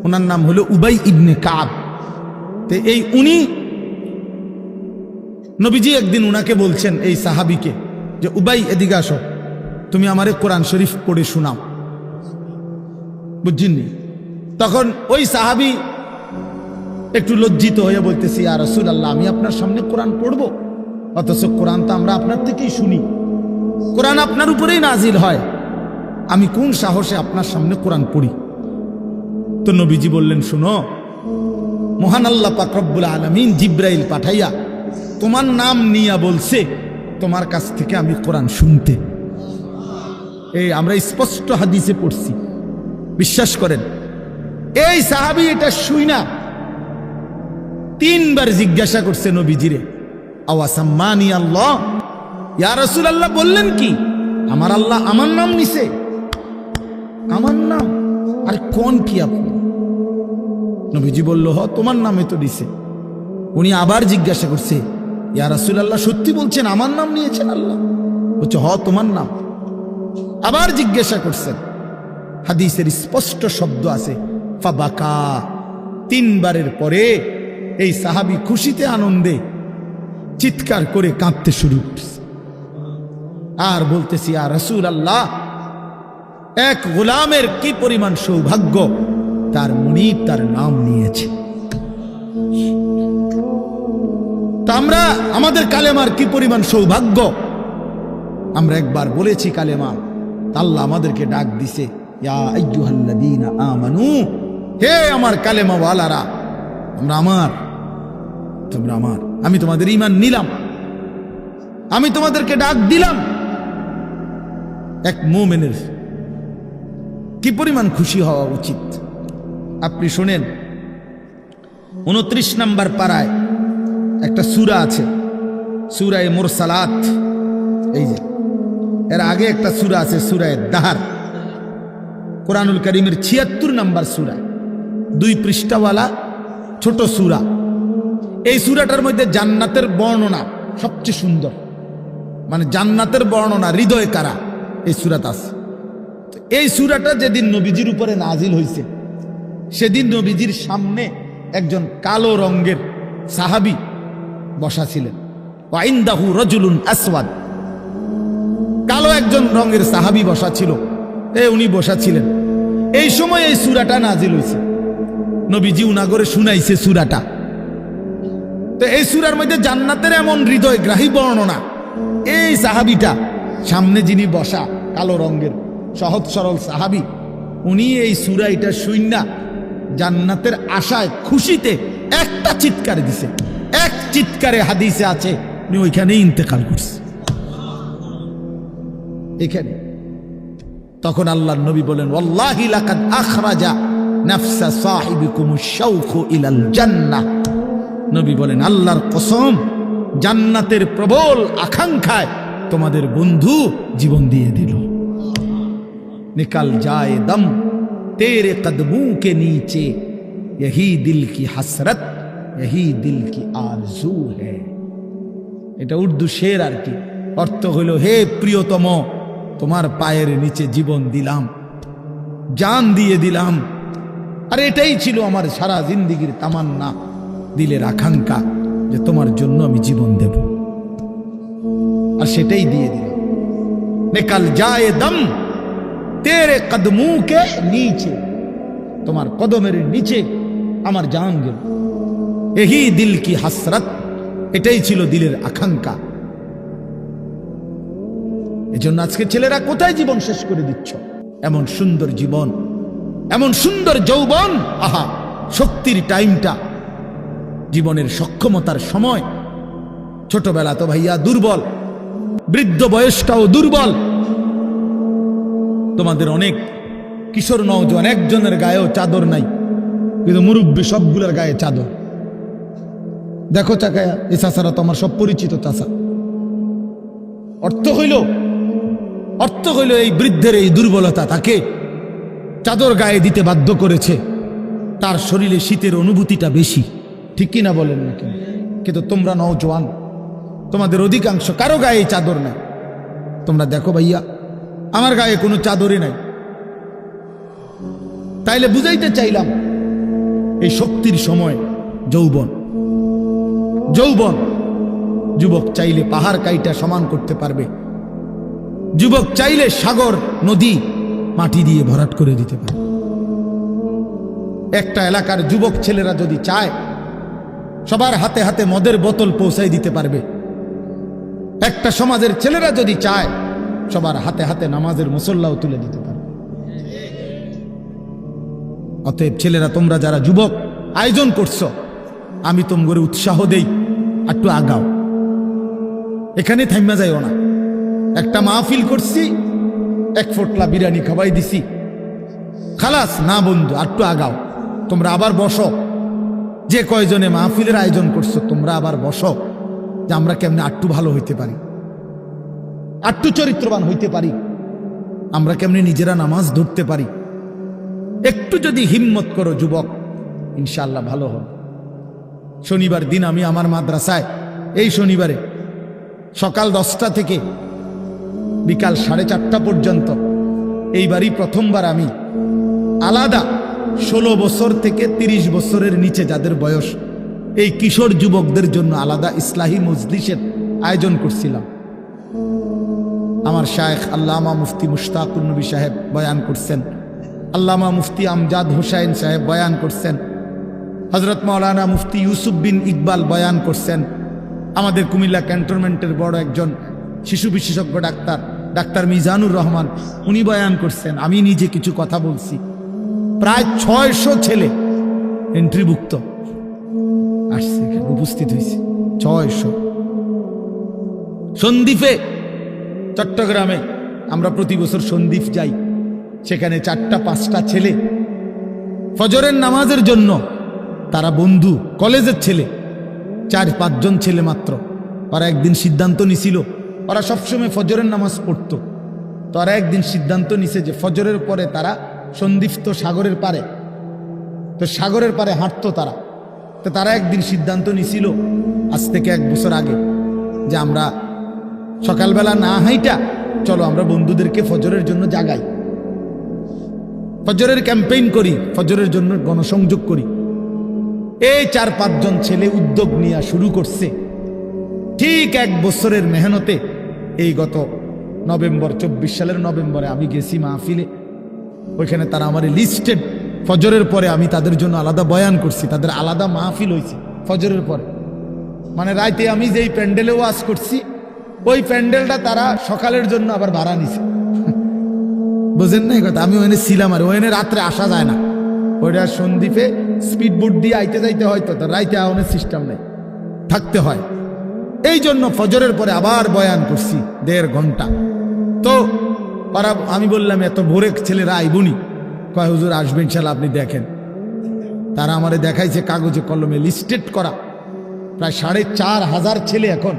ওনার নাম হলো উবাই ইবনে কাব। তো এই উনি নবীজি একদিন উনাকে বলছেন, এই সাহাবীকে, যে উবাই এদিকে আসো, তুমি আমারে কোরআন শরীফ পড়ে শোনাও। বুঝছেননি? তখন ওই সাহাবী একটু লজ্জিত হয়ে বলতেছি, ইয়া রাসূলুল্লাহ, আমি আপনার সামনে কোরআন পড়বো? অথচ কোরআন তো আমরা আপনার থেকেই শুনি, কোরআন আপনার উপরেই নাজিল হয়, আমি কোন সাহসে আপনার সামনে কোরআন পড়ি? তো নবীজি বললেন, শুনো, মহান আল্লাহ পাক রব্বুল আলামিন জিব্রাইল পাঠাইয়া তোমার নাম নিয়া বলছে তোমার কাছ থেকে আমি কোরআন শুনতে। এই আমরা স্পষ্ট হাদিসে পড়ছি, বিশ্বাস করেন। এই সাহাবী এটা শুই না 3 বার জিজ্ঞাসা করছে নবীজিরে, আওয়াসাম্মানি আল্লাহ, ইয়া রাসূলুল্লাহ বললেন কি আমার আল্লাহ আমার নাম নিছে? আমার নাম? আর কোন কি আপনি? নবীজি বলল, হ তোমার নামে তো দিছে। উনি আবার জিজ্ঞাসা করছে, ইয়া রাসূলুল্লাহ সত্যি বলছেন আমার নাম নিয়েছেন আল্লাহ? বলছে, হ তোমার নাম। আবার জিজ্ঞাসা করছেন, হাদিসের স্পষ্ট শব্দ আছে ফাবাকা। 3 বারের পরে এই সাহাবী খুশিতে আনন্দে চিৎকার করে কাঁদতে শুরু করছে আর বলতেছি, ইয়া রাসূলুল্লাহ, এক গোলামের কি পরিমাণ সৌভাগ্য, তার মুনিব তার নাম নিয়েছে। তা আমরা আমাদের কালেমার কি পরিমাণ সৌভাগ্য, আমরা একবার বলেছি কালেমা, আল্লাহ আমাদেরকে ডাক দিছে, ইয়া আইয়ুহাল্লাযীনা আমানু, হে আমার কালেমা ওয়ালারা, আমরা আমার, তোমরা আমার, আমি তোমাদের ঈমান নিলাম, আমি তোমাদেরকে ডাক দিলাম। এক মুমিনের কি পরিমাণ খুশি হওয়া উচিত আপনি শোনেন। 29 নম্বর পারায় একটা সূরা আছে, সূরায়ে মুরসালাত। এই যে এর আগে একটা সূরা আছে, সূরায়ে দাহর, কোরআনুল কারীমের 76 নম্বর সূরা, 2 পৃষ্ঠাওয়ালা ছোট সূরা। এই সূরাটার মধ্যে জান্নাতের বর্ণনা সবচেয়ে সুন্দর, মানে জান্নাতের বর্ণনা হৃদয় কারা এই সূরাতে আছে। এই সূরাটা যেদিন নবীজির উপরে নাজিল হয়েছে, সেদিন নবীজির সামনে একজন কালো রঙের সাহাবী বসা ছিলেন। ওয়া ইনদাহু রাজুলুন আসওয়াদ, কালো একজন রঙের সাহাবী বসা ছিল, উনি বসা ছিলেন। এই সময় এই সূরাটা নাজিল হয়েছে, নবীজি উনাগরে শুনাইছে সূরাটা। তো এই সূরার মধ্যে জান্নাতের এমন হৃদয়গ্রাহী বর্ণনা, এই সাহাবীটা সামনে যিনি বসা কালো রঙের সহজ সরল সাহাবী, উনি এই সূরা এটা শুইনা জান্নাতের আশায় খুশিতে একটা চিৎকার দিছে, এক চিৎকারে হাদিসে আছে উনি ওইখানেই ইন্তেকাল করছে, এখানে। তখন আল্লাহর নবী বলেন, ওয়াল্লাহি লাকাদ আখরাজা নাফসা সাহিবিকুমুশ শাওকু ইলাল জান্নাহ। নবী বলেন, আল্লাহর কসম, জান্নাতের প্রবল আকাঙ্ক্ষায় তোমাদের বন্ধু জীবন দিয়ে দিল। নিকাল যায় দম তেরে কদমোं के नीचे, यही दिल की हसरत, यही दिल की आरजू है। এটা উর্দু শের আর কি, অর্থ হইল, হে প্রিয়তম, তোমার পায়ের নিচে জীবন দিলাম, জান দিয়ে দিলাম, আর এটাই ছিল আমার সারা জিন্দেগীর তামান্না, দিলের আকাঙ্ক্ষা, যে তোমার জন্য আমি জীবন দেব, আর সেটাই দিয়ে দিলাম। নিকাল যায় দম তেরে কদমোं के नीचे, তোমার কদমের নিচে আমার জান গেল। यही दिल की हसरत, এটাই ছিল দিলের আকাঙ্ক্ষা। এজন্য আজকে ছেলেরা কোথায় জীবন শেষ করে দিচ্ছ? এমন সুন্দর জীবন, এমন সুন্দর যৌবন, আহা, শক্তির টাইমটা, জীবনের সক্ষমতার সময়। ছোটবেলা তো ভাইয়া দুর্বল, বৃদ্ধ বয়সটাও দুর্বল। তোমাদের অনেক কিশোর নওজোয়ান একজনের গায়েও চাদর নাই, কিন্তু মুরব্বী সবগুলোর গায়ে চাদর। দেখো চাকায়া, এই চাচারা তো আমার সব পরিচিত চাচা। অর্থ হইল এই বৃদ্ধের এই দুর্বলতা তাকে চাদর গায়ে দিতে বাধ্য করেছে। তার শরীরে শীতের অনুভূতিটা বেশি, ঠিক কিনা বলেন না কেন? কিন্তু তোমরা নওজোয়ান, তোমাদের অধিকাংশ কারো গায়ে চাদর নাই। তোমরা দেখো ভাইয়া, আমার গায়ে কোনো চাদরই নাই। তাইলে বুঝাইতে চাইলাম এই শক্তির সময় যৌবন। যুবক চাইলে পাহাড় কাইটা সমান করতে পারবে। যুবক চাইলে সাগর নদী মাটি দিয়ে ভরাট করে দিতে পারবে। একটা এলাকার যুবক ছেলেরা যদি চায়, সবার হাতে হাতে মদের বোতল পৌঁছাই দিতে পারবে। একটা সমাজের ছেলেরা যদি চায়, সবার হাতে হাতে নামাজের মুসল্লাও তুলে দিতে পারবে। অতএব ছেলেরা, তোমরা যারা যুবক আয়োজন করছো, আমি তোমাদের উৎসাহ দেই, একটু আগাও, এখানে থাইমা যাইও না। একটা মাহফিল করছি, এক ফোটলা বিরিয়ানি খাওয়াই দিছি, খালাস না বন্ধু, একটু আগাও। তোমরা আবার বসো, যে কয়জনে মাহফিলের আয়োজন করছো তোমরা আবার বসো, যে আমরা কেমনে আটটু ভালো হইতে পারি, আটটু চরিত্রবান হইতে পারি, আমরা কেমনে নিজেরা নামাজ ধরতে পারি। একটু যদি হিম্মত করো যুবক, ইনশাআল্লাহ ভালো হবে। শনিবার দিন আমি আমার মাদ্রাসায় এই শনিবারে সকাল 10টা থেকে বিকাল 4:30 পর্যন্ত, এইবারই প্রথমবার আমি আলাদা 16 বছর থেকে 30 বছরের নিচে যাদের বয়স, এই কিশোর যুবকদের জন্য আলাদা ইসলাহি মজলিসের আয়োজন করছিলাম। আমার শায়েখ আল্লামা মুফতি মুশতাকুর নবী সাহেব বয়ান করছেন, আল্লামা মুফতি আমজাদ হোসাইন সাহেব বয়ান করছেন, হযরত মাওলানা মুফতি ইউসুফ বিন ইকবাল বয়ান করছেন, আমাদের কুমিল্লা ক্যান্টনমেন্টের বড় একজন শিশু বিশেষজ্ঞ ডাক্তার মিজানুর রহমান, উনি বয়ান করছেন, আমি নিজে কিছু কথা বলছি। প্রায় 600 ছেলে এন্ট্রিভুক্ত আসছে, উপস্থিত হয়েছে 600। সন্দ্বীপে, চট্টগ্রামে আমরা প্রতি বছর সন্দ্বীপ যাই, সেখানে 4টা-5টা ছেলে ফজরের নামাজের জন্য, তারা বন্ধু কলেজের ছেলে, 4-5 জন ছেলে মাত্র। ওরা একদিন সিদ্ধান্ত নিছিল, ওরা সবসময় ফজরের নামাজ পড়তো, তারা একদিন সিদ্ধান্ত নিছে যে ফজরের পরে তারা সন্দ্বীপ তো সাগরের পারে, তো সাগরের পারে হাঁটতো তারা। তো তারা একদিন সিদ্ধান্ত নিছিল আজ থেকে 1 বছর আগে, যে আমরা সকালবেলা না হাইটা চলো আমরা বন্ধুদেরকে ফজরের জন্য জাগাই, ফজরের ক্যাম্পেইন করি, ফজরের জন্য গণসংযোগ করি। এই 4-5 জন ছেলে উদ্যোগ নিয়ে শুরু করছে। ঠিক 1 বছরের মেহনতে এই গত নভেম্বর, 24 সালের নভেম্বরে আমি গেছি মাহফিলে, ওইখানে তারা আমার লিস্টেড। ফজরের পরে আমি তাদের জন্য আলাদা বয়ান করছি, তাদের আলাদা মাহফিল হয়েছে ফজরের পরে। মানে রাইতে আমি যেই প্যান্ডেলে ওয়াজ করছি, ওই প্যান্ডেলটা তারা সকালের জন্য আবার ভাড়া নিছে। বুঝেন না এই কথা? আমি ওখানে ছিলাম, আর ওখানে রাত্রে আসা যায় না, ওইটা সন্দ্বীপে স্পিড বোট দিয়ে আইতে যাইতে হয়, তো রাইতে আওয়ানোর সিস্টেম নেই, থাকতে হয়। এই জন্য ফজরের পরে আবার বয়ান করছি 1.5 ঘন্টা। তো ওরা, আমি বললাম এত ভোরে ছেলেরা আইবুনি, কয় হুজুর আসবেন ইনশাআল্লাহ, আপনি দেখেন। তারা আমারে দেখাইছে কাগজে কলমে লিস্টেড করা, প্রায় 4,500 ছেলে এখন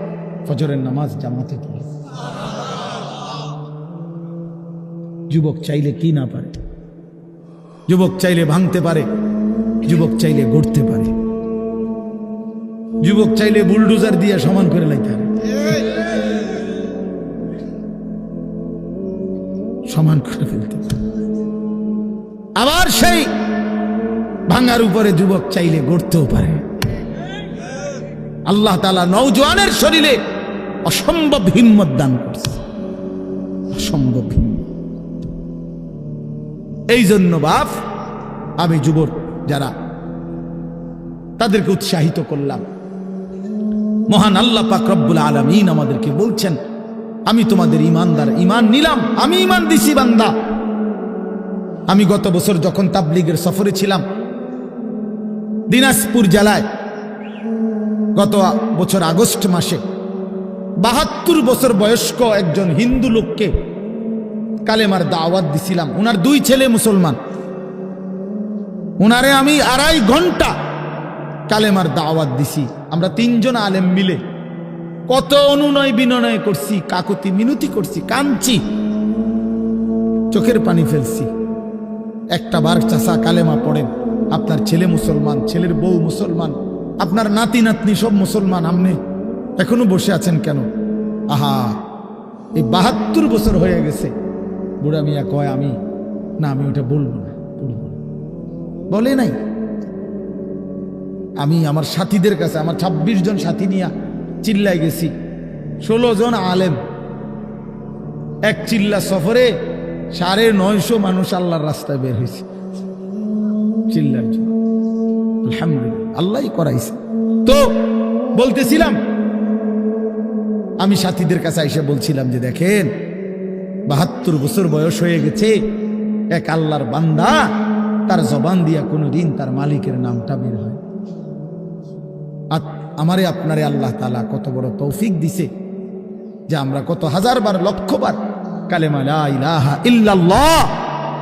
ফজরের নামাজ জামাতে পড়ে। যুবক চাইলে কি না পারে, যুবক চাইলে ভাঙতে পারে, যুবক চাইলে গড়তে পারে, যুবক চাইলে বুলডোজার দিয়ে সমান করে লাইতে পারে, সমান করে ফেলতে পারে। আবার সেই ভাঙার উপরে যুবক চাইলে গড়তেও পারে। আল্লাহ তাআলা নওজোয়ানের শরীরে অসম্ভব হিম্মত দান করছে, অসম্ভব হিম্মত। এই জন্য বাপ, আমি যুবক যারা, তাদেরকে উৎসাহিত করলাম। মহান আল্লাহ পাক রব্বুল আলামিন আমাদেরকে বলছেন, আমি তোমাদের ইমানদার, ইমান নিলাম, আমি ইমান দিছি বান্দা। আমি গত বছর যখন তাবলীগের সফরে ছিলাম দিনাজপুর জেলায়, গত বছর আগস্ট মাসে 72 বছর বয়স্ক একজন হিন্দু লোককে কালেমার দাওয়াত দিছিলাম। ওনার 2 ছেলে মুসলমান। ওনারে আমি 2.5 ঘন্টা কালেমার দাওয়াত দিছি। আমরা 3 জন আলেম মিলে কত অনুনয় বিনয় করছি, কাকুতি মিনতি করছি, কাঁদছি, চোখের পানি ফেলছি। একটা বার চাচা কালেমা পড়েন, আপনার ছেলে মুসলমান, ছেলের বউ মুসলমান, আপনার নাতি নাতনি সব মুসলমান, আপনি এখনো বসে আছেন কেন? আহা, এই 72 বছর হয়ে গেছে। বুড়া মিয়া কয় আমি ওটা বলবো না, বলে নাই। আমি আমার সাথীদের কাছে, আমার 26 জন সাথী নিয়ে চিল্লাই গেছি, 16 জন আলেম, এক চিল্লা সফরে 950 মানুষ আল্লাহর রাস্তায় বের হয়েছে চিল্লার জন্য। আলহামদুলিল্লাহ, আল্লাহই করাইছে। তো বলতেছিলাম, আমি সাথীদের কাছে এসে বলছিলাম যে দেখেন, 72 বছর বয়স হয়ে গেছে, এক আল্লাহর বান্দা, তার জবান দিয়া কোনোদিন তার মালিকের নামটা বের হয়। আমারে আপনারে আল্লাহ তাআলা কত বড় তৌফিক দিছে যে আমরা কত হাজারবার, লক্ষবার কালেমা লা ইলাহা ইল্লাল্লাহ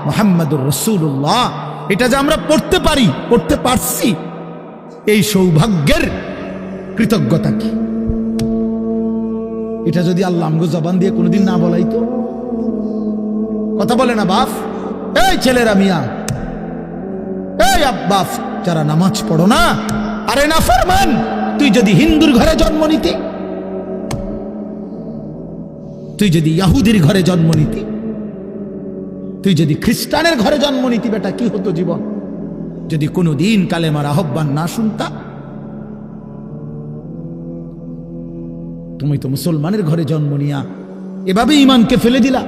মুহাম্মাদুর রাসূলুল্লাহ এটা যে আমরা পড়তে পারি, পড়তে পারছি, এই সৌভাগ্যের কৃতজ্ঞতা কি? এটা যদি আল্লাহ আমগো জবান দিয়ে কোনোদিন না বলাইতো। কথা বলে না বাপ, এই ছেলেরা মিয়া, এই আব্বাস, যারা নামাজ পড়ো না, আরে না ফরমান, তুই যদি হিন্দুর ঘরে জন্ম নিতি, তুই যদি ইহুদির ঘরে জন্ম নিতি, তুই যদি খ্রিস্টানের ঘরে জন্ম নিতি, বেটা কি হতো জীবন? যদি কোনোদিন কালেমার আহ্বান না শুনতা। তুমি তো মুসলমানের ঘরে জন্ম নিয়া এভাবে ইমানকে ফেলে দিলা,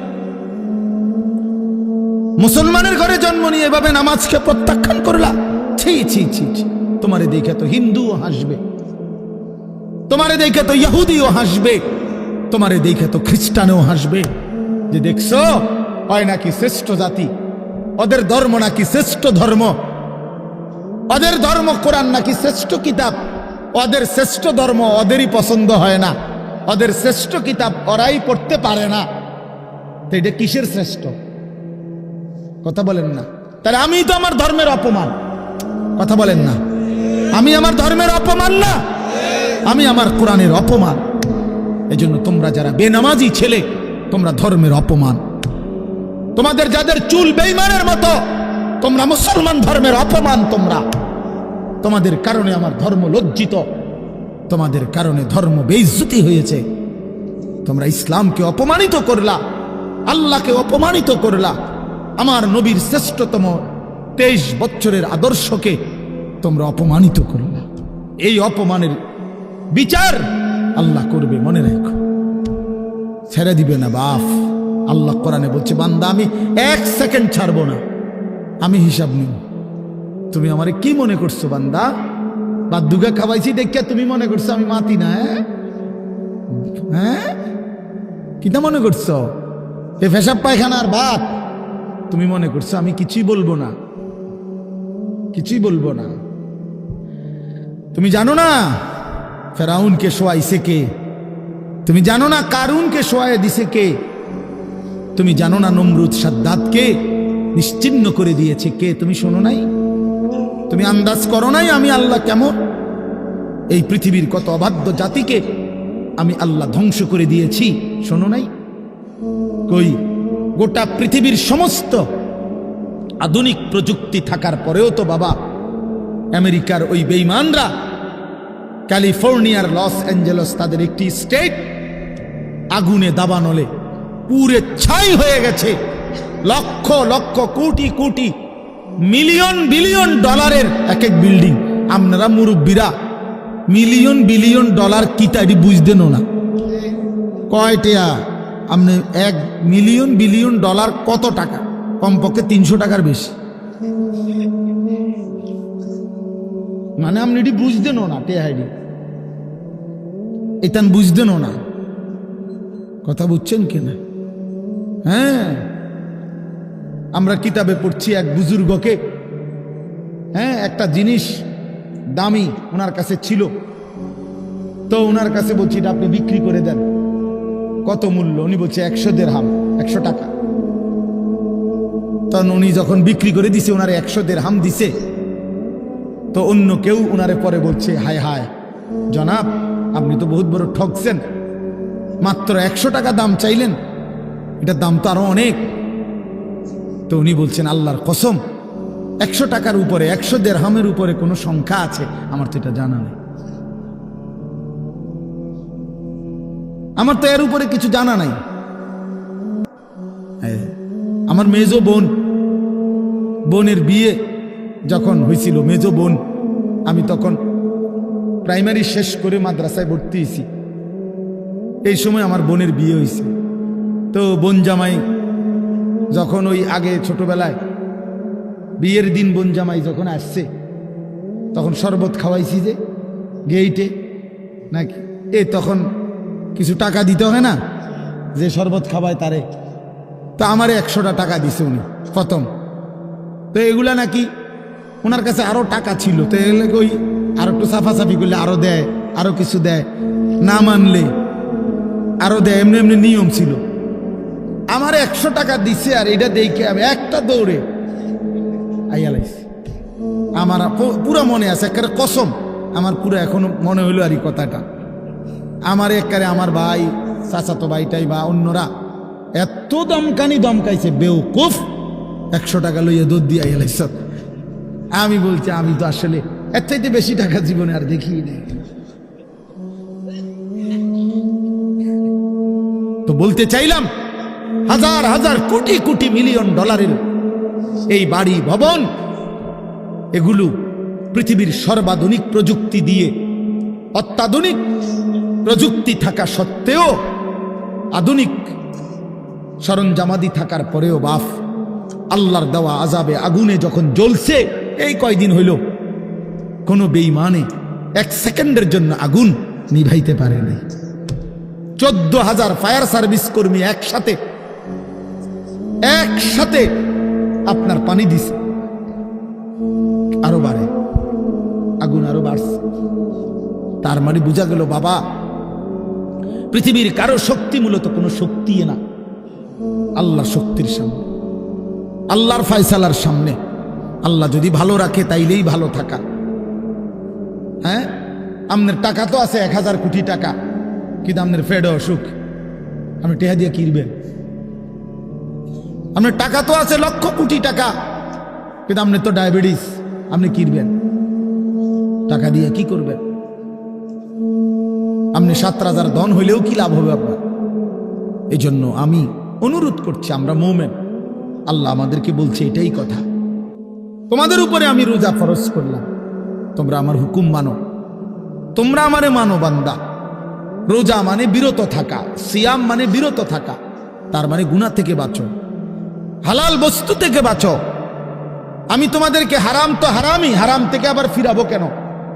মুসলমানের ঘরে জন্ম নিয়ে এভাবে নামাজকে প্রত্যাখ্যান করলা। ছি ছি ছি, তোমারে দেখে তো হিন্দুও হাসবে, তোমারে দেখে তো ইহুদিও হাসবে, তোমারে দেখে তো খ্রিস্টানও হাসবে, যে দেখছো হয় নাকি শ্রেষ্ঠ জাতি, ওদের ধর্ম নাকি শ্রেষ্ঠ ধর্ম, ওদের ধর্ম কোরআন নাকি শ্রেষ্ঠ কিতাব, ওদের শ্রেষ্ঠ ধর্ম ওদেরই পছন্দ হয় না, ওদের শ্রেষ্ঠ কিতাব ওরাই পড়তে পারে না। তো এটা কিসের শ্রেষ্ঠ? কথা বলেন না। তাহলে আমি তো আমার ধর্মের অপমান। কথা বলেন না, আমি আমার ধর্মের অপমান না, আমি আমার কোরআনের অপমান। এজন্য তোমরা যারা বেনামাজি ছেলে, তোমরা ধর্মের অপমান। তোমাদের যাদের চুল বেঈমানের মতো, তোমরা মুসলমান ধর্মের অপমান। তোমাদের কারণে আমার ধর্ম লজ্জিত, তোমাদের কারণে ধর্ম বেইজ্জতি হয়েছে। তোমরা ইসলামকে অপমানিত করলা, আল্লাহকে অপমানিত করলা, আমার নবীর শ্রেষ্ঠতম 23 বছরের আদর্শকে তোমরা অপমানিত করলা। এই অপমানের বিচার আল্লাহ করবে, মনে রাখো, ছেড়ে দিবে না বাপ। আল্লাহ কোরআনে বলছে, বান্দা আমি 1 সেকেন্ড ছাড়বো না, আমি হিসাব নিব। তুমি আমারে কি মনে করছো বান্দা? বাদুগা খাওয়াইছি দেখিয়া তুমি মনে করছো আমি মাতি না? হ্যাঁ, কিটা মনে করছো? এ পেশাব পায়খানার ভাত তুমি মনে করছো আমি কিছুই বলবো না, কিছুই বলবো না। তুমি জানো না ফেরাউনকে শোয়াইছে কে? তুমি জানো না কারুনকে শোয়াই দিছে কে? তুমি জানো না নমরুদ সাদ্দাতকে নিশ্চিহ্ন করে দিয়েছে কে? তুমি শোনো নাই? তুমি আন্দাজ করো নাই আমি আল্লাহ কেমন? এই পৃথিবীর কত অবাধ্য জাতিকে আমি আল্লাহ ধ্বংস করে দিয়েছি, শোনো নাই? কই, গোটা পৃথিবীর সমস্ত আধুনিক প্রযুক্তি থাকার পরেও তো বাবা আমেরিকার ওই বেঈমানরা, ক্যালিফোর্নিয়ার লস অ্যাঞ্জেলস, তাদের একটি স্টেট আগুনে দাবানলে পুরে ছাই হয়ে গেছে। লক্ষ লক্ষ কোটি কোটি মিলিয়ন বিলিয়ন ডলারের এক এক বিল্ডিং। আপনারা মুরব্বীরা মিলিয়ন বিলিয়ন ডলার কি তাই বুঝতেন না? কয়টা আপনি 1 মিলিয়ন বিলিয়ন ডলার কত টাকা? কমপক্ষে 300 টাকার বেশি। মানে আপনি এটি বুঝতেন না, টেহাইডি এটা বুঝতেন না। কথা বুঝছেন কিনা? হ্যাঁ, আমরা কিতাবে পড়ছি এক বুজুর্গকে, হ্যাঁ, একটা জিনিস দামি ওনার কাছে ছিল, তো ওনার কাছে বলছি এটা আপনি বিক্রি করে দেন। কত মূল্য? উনি বলছে 100 দিরহাম, 100 টাকা। তখন উনি যখন বিক্রি করে দিছে, ওনার 100 দিরহাম দিছে। তো অন্য কেউ ওনারে পরে বলছে, হায় হায় জনাব, আপনি তো বহুত বড় ঠকছেন, মাত্র 100 টাকা দাম চাইলেন, এটার দাম তো আরো অনেক। তো উনি বলছেন, আল্লাহর কসম, 100 টাকার উপরে, 100 দিরহামের উপরে কোনো সংখ্যা আছে? আমার তো এটা জানা নেই, আমার তো এর উপরে কিছু জানা নাই। আমার মেজো বোনের বিয়ে যখন হয়েছিল, মেজো বোন, আমি তখন প্রাইমারি শেষ করে মাদ্রাসায় ভর্তি হয়েছি, এই সময় আমার বোনের বিয়ে হয়েছে। তো বোন জামাই যখন ওই আগে ছোটবেলায় বিয়ের দিন বোন জামাই যখন আসছে, তখন শরবত খাওয়াইছি যে গেইটে নাকি, তখন কিছু টাকা দিতে হয় না, যে শরবত খাওয়ায় তারে। তো আমারে 100টা টাকা দিছে উনি প্রথম। তো এগুলা নাকি ওনার কাছে আরো টাকা ছিল, তো এগুলো ওই আরো একটু সাফাসাফি করলে আরো দেয়, আরো কিছু দেয়, না মানলে আরো দেয়, এমনি এমনি নিয়ম ছিল। আমার 100 টাকা দিছে, আর এটা দেখে আমি একটা দৌড়ে আইয়া লাইছি। আমার পুরো মনে আছে, একেবারে কসম, আমার পুরো এখনো মনে হইলো আর এই কথাটা। আমার একেবারে আমার ভাই, চাচাতো ভাইটাই বা অন্যরা এত দমকাইছে, বেউকুফ, 100 টাকা লইয়া দৌড় দিয়ে আইয়া লাইছ। আমি বলছি, আমি তো আসলে এর চাইতে বেশি টাকা জীবনে আর দেখি নেই। তো বলতে চাইলাম, হাজার হাজার কোটি কোটি মিলিয়ন ডলারের এই বাড়ি ভবন, এগুলো পৃথিবীর সর্বাধুনিক প্রযুক্তি দিয়ে, অত্যাধুনিক প্রযুক্তি থাকা সত্ত্বেও, আধুনিক সরঞ্জামাদি থাকার পরেও বাফ আল্লাহর দেওয়া আযাবে আগুনে যখন জ্বলছে, এই কয়দিন হইল কোনো বেঈমানে 1 সেকেন্ডের জন্য আগুন নিভাইতে পারে নাই। 14,000 ফায়ার সার্ভিস কর্মী একসাথে আপনার পানি দিছে, আরো বাড়ে, আগুন আরো বাড়ছে। তার মানে বোঝা গেল, বাবা, পৃথিবীর কারো শক্তি মূলত কোনো শক্তি না, আল্লাহর শক্তির সামনে, আল্লাহর ফয়সালার সামনে। আল্লাহ যদি ভালো রাখে তাইলেই ভালো থাকা। হ্যাঁ, আপনার টাকা তো আছে 1000 কোটি টাকা, কিন্তু আপনার ফেডে অসুখ, আপনি টেহা দিয়ে কিনবেন। আপনার টাকা তো আছে লক্ষ কোটি টাকা, কিন্তু আপনার তো ডায়াবেটিস, আপনি কিনবেন টাকা দিয়ে কি করবেন? আপনি 7,000 ধন হইলেও কি লাভ হবে আপনার? এই জন্য আমি অনুরোধ করছি, আমরা মুমিন, আল্লাহ আমাদেরকে বলছে এটাই কথা, তোমাদের উপরে আমি রোজা ফরজ করলাম, তোমরা আমার হুকুম মানো, তোমরা আমারে মানো বান্দা। রোজা মানে বিরত থাকা, সিয়াম মানে বিরত থাকা, তার মানে গুনাহ থেকে বাঁচো, হালাল বস্তু থেকে বাঁচো। আমি তোমাদেরকে হারাম তো হারামই, হারাম থেকে আবার ফিরাবো কেন?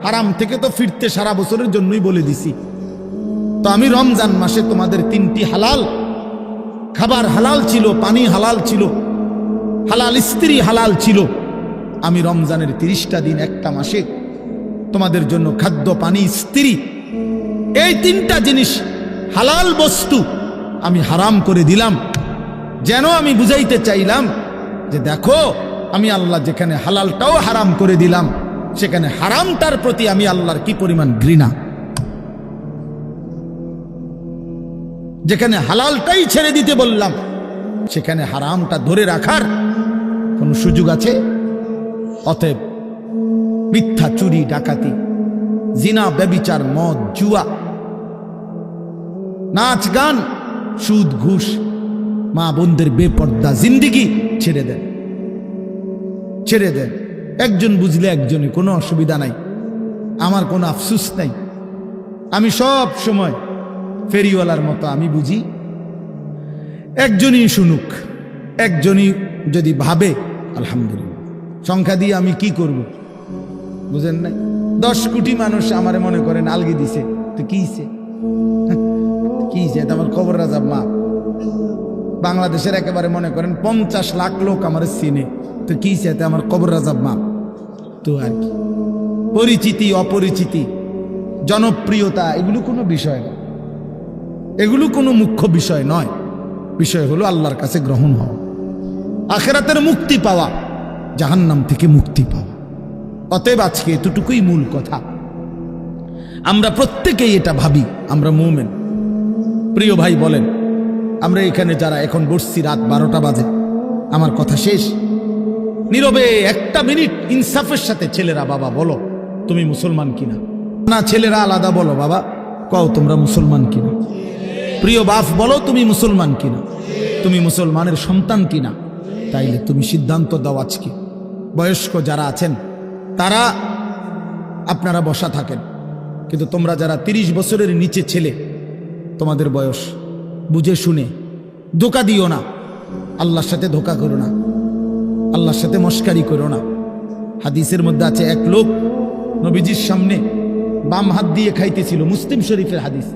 হারাম থেকে তো ফিরতে সারা বছরের জন্যই বলে দিছি। তো আমি রমজান মাসে তোমাদের 3টি হালাল খাবার হালাল ছিল, পানি হালাল ছিল, হালাল স্ত্রী হালাল ছিল। আমি রমজানের 30টা দিন, একটা মাসে তোমাদের জন্য খাদ্য, পানি, স্ত্রী, এই 3টা জিনিস হালাল বস্তু আমি হারাম করে দিলাম। যেন আমি বুঝাইতে চাইলাম যে দেখো, আমি আল্লাহ যেখানে হালালটাও হারাম করে দিলাম, সেখানে হারামটার প্রতি আমি আল্লাহর কি পরিমাণ ঘৃণা। যেখানে হালালটাই ছেড়ে দিতে বললাম, সেখানে হারামটা ধরে রাখার কোন সুযোগ আছে? অতএব মিথ্যা, চুরি, ডাকাতি, জিনা, ব্যভিচার, মদ, জুয়া, নাচ, গান, সুদ, ঘুষ, মা বোনদের বেপর্দা জিন্দেগি ছেড়ে দেন, ছেড়ে দেন। একজন বুঝলে একজনে, কোনো অসুবিধা নাই, আমার কোনো আফসুস নাই। আমি সব সময় ফেরিওয়ালার মতো আমি বুঝি, একজনই শুনুক, একজনই যদি ভাবে আলহামদুলিল্লাহ। সংখ্যা দিয়ে আমি কি করব? বুঝেন নাই? 10 কোটি মানুষ আমারে মনে করেন আলগি দিছে, তো কি কিছে? আমার কবর রাজাব মা। বাংলাদেশের একেবারে মনে করেন 50 লাখ লোক আমার চিনে, তো কি চাইতে আমার কবর রাজাব মা। তো আর কি, পরিচিতি, অপরিচিতি, জনপ্রিয়তা, এগুলো কোনো বিষয় না, এগুলো কোনো মুখ্য বিষয় নয়। বিষয় হলো আল্লাহর কাছে গ্রহণ হওয়া, আখিরাতের মুক্তি পাওয়া, জাহান্নাম থেকে মুক্তি পাওয়া। অতএব আজকে এতটুকুই মূল কথা। আমরা প্রত্যেকেই এটা ভাবি আমরা মুমিন। প্রিয় ভাই বলেন, আমরা এখানে যারা এখন বসছি, রাত 12টা বাজে, আমার কথা শেষ, নীরবে একটা মিনিট ইনসাফের সাথে ছেলেরা বাবা বলো তুমি মুসলমান কিনা। না ছেলেরা আলাদা বলো বাবা, কও তোমরা মুসলমান কিনা। প্রিয় বাপ বলো তুমি মুসলমান কিনা, তুমি মুসলমানের সন্তান কিনা। তাইলে তুমি সিদ্ধান্ত দাও আজকে। বয়স্ক যারা আছেন তারা আপনারা বসা থাকেন, কিন্তু তোমরা যারা 30 বছরের নিচে ছেলে, তোমাদের বয়স, বুঝে শুনে ধোঁকা দিও না, আল্লাহর সাথে ধোঁকা করো না, আল্লাহর সাথে মস্কারি করো না। হাদিসের মধ্যে আছে এক লোক নবীজির সামনে বাম হাত দিয়ে খাইতেছিল, মুসলিম শরীফের হাদিস।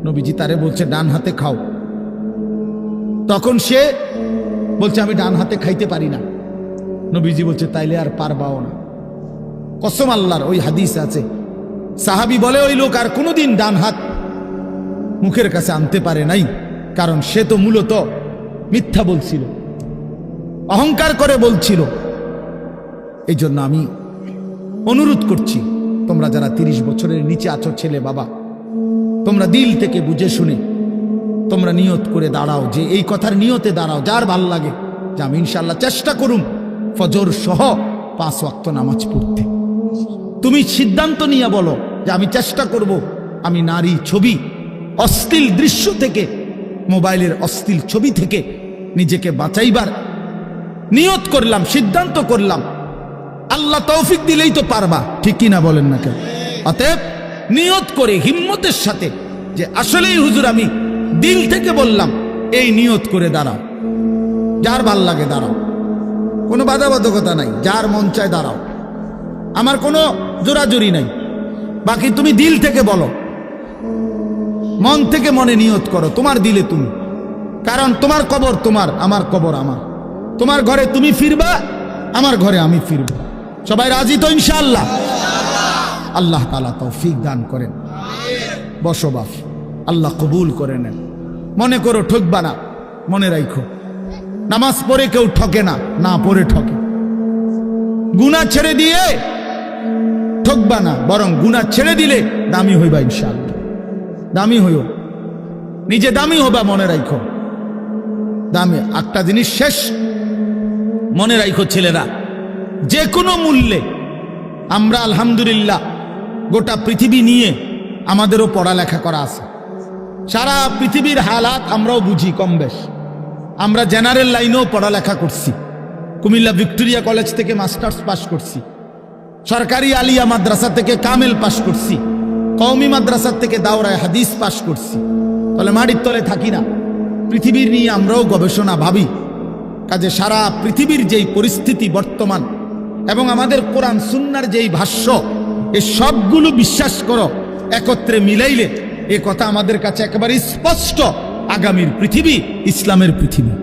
নবীজি তারে বলছে ডান হাতে খাও, তখন সে বলছে আমি ডান হাতে খাইতে পারি না। নবীজি বলছে তাইলে আর পারবাও না। কসম আল্লাহর, ওই হাদিস আছে। সাহাবী বলে ওই লোক আর কোনোদিন ডান হাত মুখের কাছে আনতে পারে নাই, কারণ সে তো মূলত মিথ্যা বলছিল, অহংকার করে বলছিল। এই জন্য আমি অনুরোধ করছি, তোমরা যারা 30 বছরের নিচে আছো ছেলে বাবা, তোমরা দিল থেকে বুঝে শুনে তোমরা নিয়ত করে দাঁড়াও, যে এই কথার নিয়তে দাঁড়াও, যার ভাল লাগে যে আমি ইনশাআল্লাহ চেষ্টা করুম ফজর সহ 5 ওয়াক্ত নামাজ পড়তে। তুমি সিদ্ধান্ত নিয়ে বলো যে আমি চেষ্টা করব, আমি নারী ছবি, অশ্লীল দৃশ্য থেকে, মোবাইলের অশ্লীল ছবি থেকে নিজেকে বাঁচাইবার নিয়ত করলাম, সিদ্ধান্ত করলাম। আল্লাহ তৌফিক দিলেই তো পারবা, ঠিক কিনা বলেন না কেন? অতএব নিয়ত করে হিম্মতের সাথে যে আসলেই হুজুর আমি দিল থেকে বললাম, এই নিয়ত করে দাঁড়াও। যার ভাল লাগে দাঁড়াও, কোনো বাধাবাধকতা নাই, যার মন চায় দাঁড়াও, আমার কোনো জোরাজুরি নাই। বাকি তুমি দিল থেকে বলো, মন থেকে মনে নিয়ত করো, তোমার দিলে তুমি, কারণ তোমার কবর তোমার, আমার কবর আমার। তোমার ঘরে তুমি ফিরবা, আমার ঘরে আমি ফিরব। সবাই রাজি তো ইনশাআল্লাহ? আল্লাহ তাআলা তৌফিক দান করেন। বসো বাপ, আল্লাহ কবুল করে নেন। মনে করো ঠকবা না, মনে রাখো নামাজ পড়ে কেউ ঠকে না, না পড়ে ঠকে। গুনাহ ছেড়ে দিয়ে ঠকবা না, বরং গুনাহ ছেড়ে দিলে দামি হইবা ইনশাআল্লাহ। দামি হইও, নিজে দামি হবা, মনে রাখো দামি। একটা জিনিস শেষ মনে রাখো ছেলেরা, যে কোনো মূল্যে আমরা আলহামদুলিল্লাহ গোটা পৃথিবী নিয়ে আমাদেরও পড়ালেখা করা আছে। সারা পৃথিবীর হালাত আমরাও বুঝি কম বেশ। আমরা জেনারেল লাইনেও পড়ালেখা করছি, কুমিল্লা ভিক্টোরিয়া কলেজ থেকে মাস্টার্স পাস করছি, সরকারি আলিয়া মাদ্রাসা থেকে কামেল পাস করছি, কওমি মাদ্রাসা থেকে দাওরায়ে হাদিস পাস করছি। তাহলে মাটির তলে থাকি না, পৃথিবীর নিয়ে আমরাও গবেষণা ভাবি। কাজে সারা পৃথিবীর যেই পরিস্থিতি বর্তমান এবং আমাদের কোরআন সুন্নাহর যেই ভাষ্য, এই সবগুলো বিশ্বাস করো, একত্রে মিলাইলে এ কথা আমাদের কাছে একেবারে স্পষ্ট। আগামীর পৃথিবী ইসলামের পৃথিবী,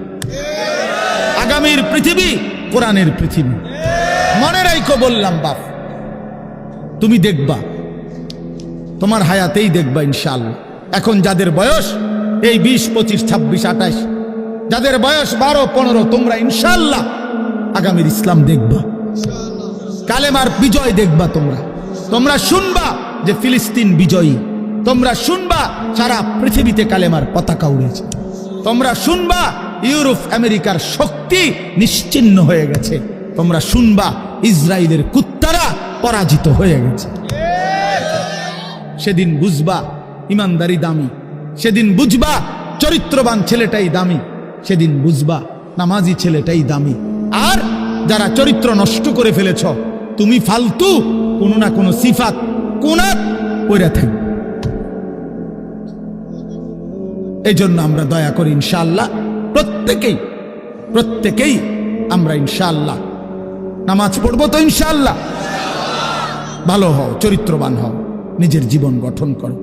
আগামীর পৃথিবী কোরআনের পৃথিবী। মনে রাখো বললাম বাপ, তুমি দেখবা, তোমার হায়াতেই দেখবা ইনশাআল্লাহ। এখন যাদের বয়স এই 20, 25, 26, 28, যাদের বয়স 12, 15, তোমরা ইনশাআল্লাহ আগামীর ইসলাম দেখবা, কালেমার বিজয় দেখবা। তোমরা শুনবা যে ফিলিস্তিন বিজয়ী, তোমরা শুনবা সারা পৃথিবীতে কালেমার পতাকা উড়েছে, তোমরা শুনবা ইউরোপ আমেরিকার শক্তি নিশ্চিহ্ন হয়ে গেছে, তোমরা শুনবা ইসরায়েলের কুত্তারা পরাজিত হয়ে গেছে। সেদিন বুঝবা ইমানদারি দামি, সেদিন বুঝবা চরিত্রবান ছেলেটাই দামি, সেদিন বুঝবা নামাজি ছেলেটাই দামি। আর যারা চরিত্র নষ্ট করে ফেলেছ, তুমি ফালতু কোনো না কোনো সিফাত কোনাত পড়ে থাকবে। এই জন্য আমরা দয়া করি ইনশাআল্লাহ প্রত্যেকেই আমরা ইনশাআল্লাহ নামাজ পড়বো তো ইনশাআল্লাহ। ভালো হও, চরিত্রবান হও, নিজের জীবন গঠন করো।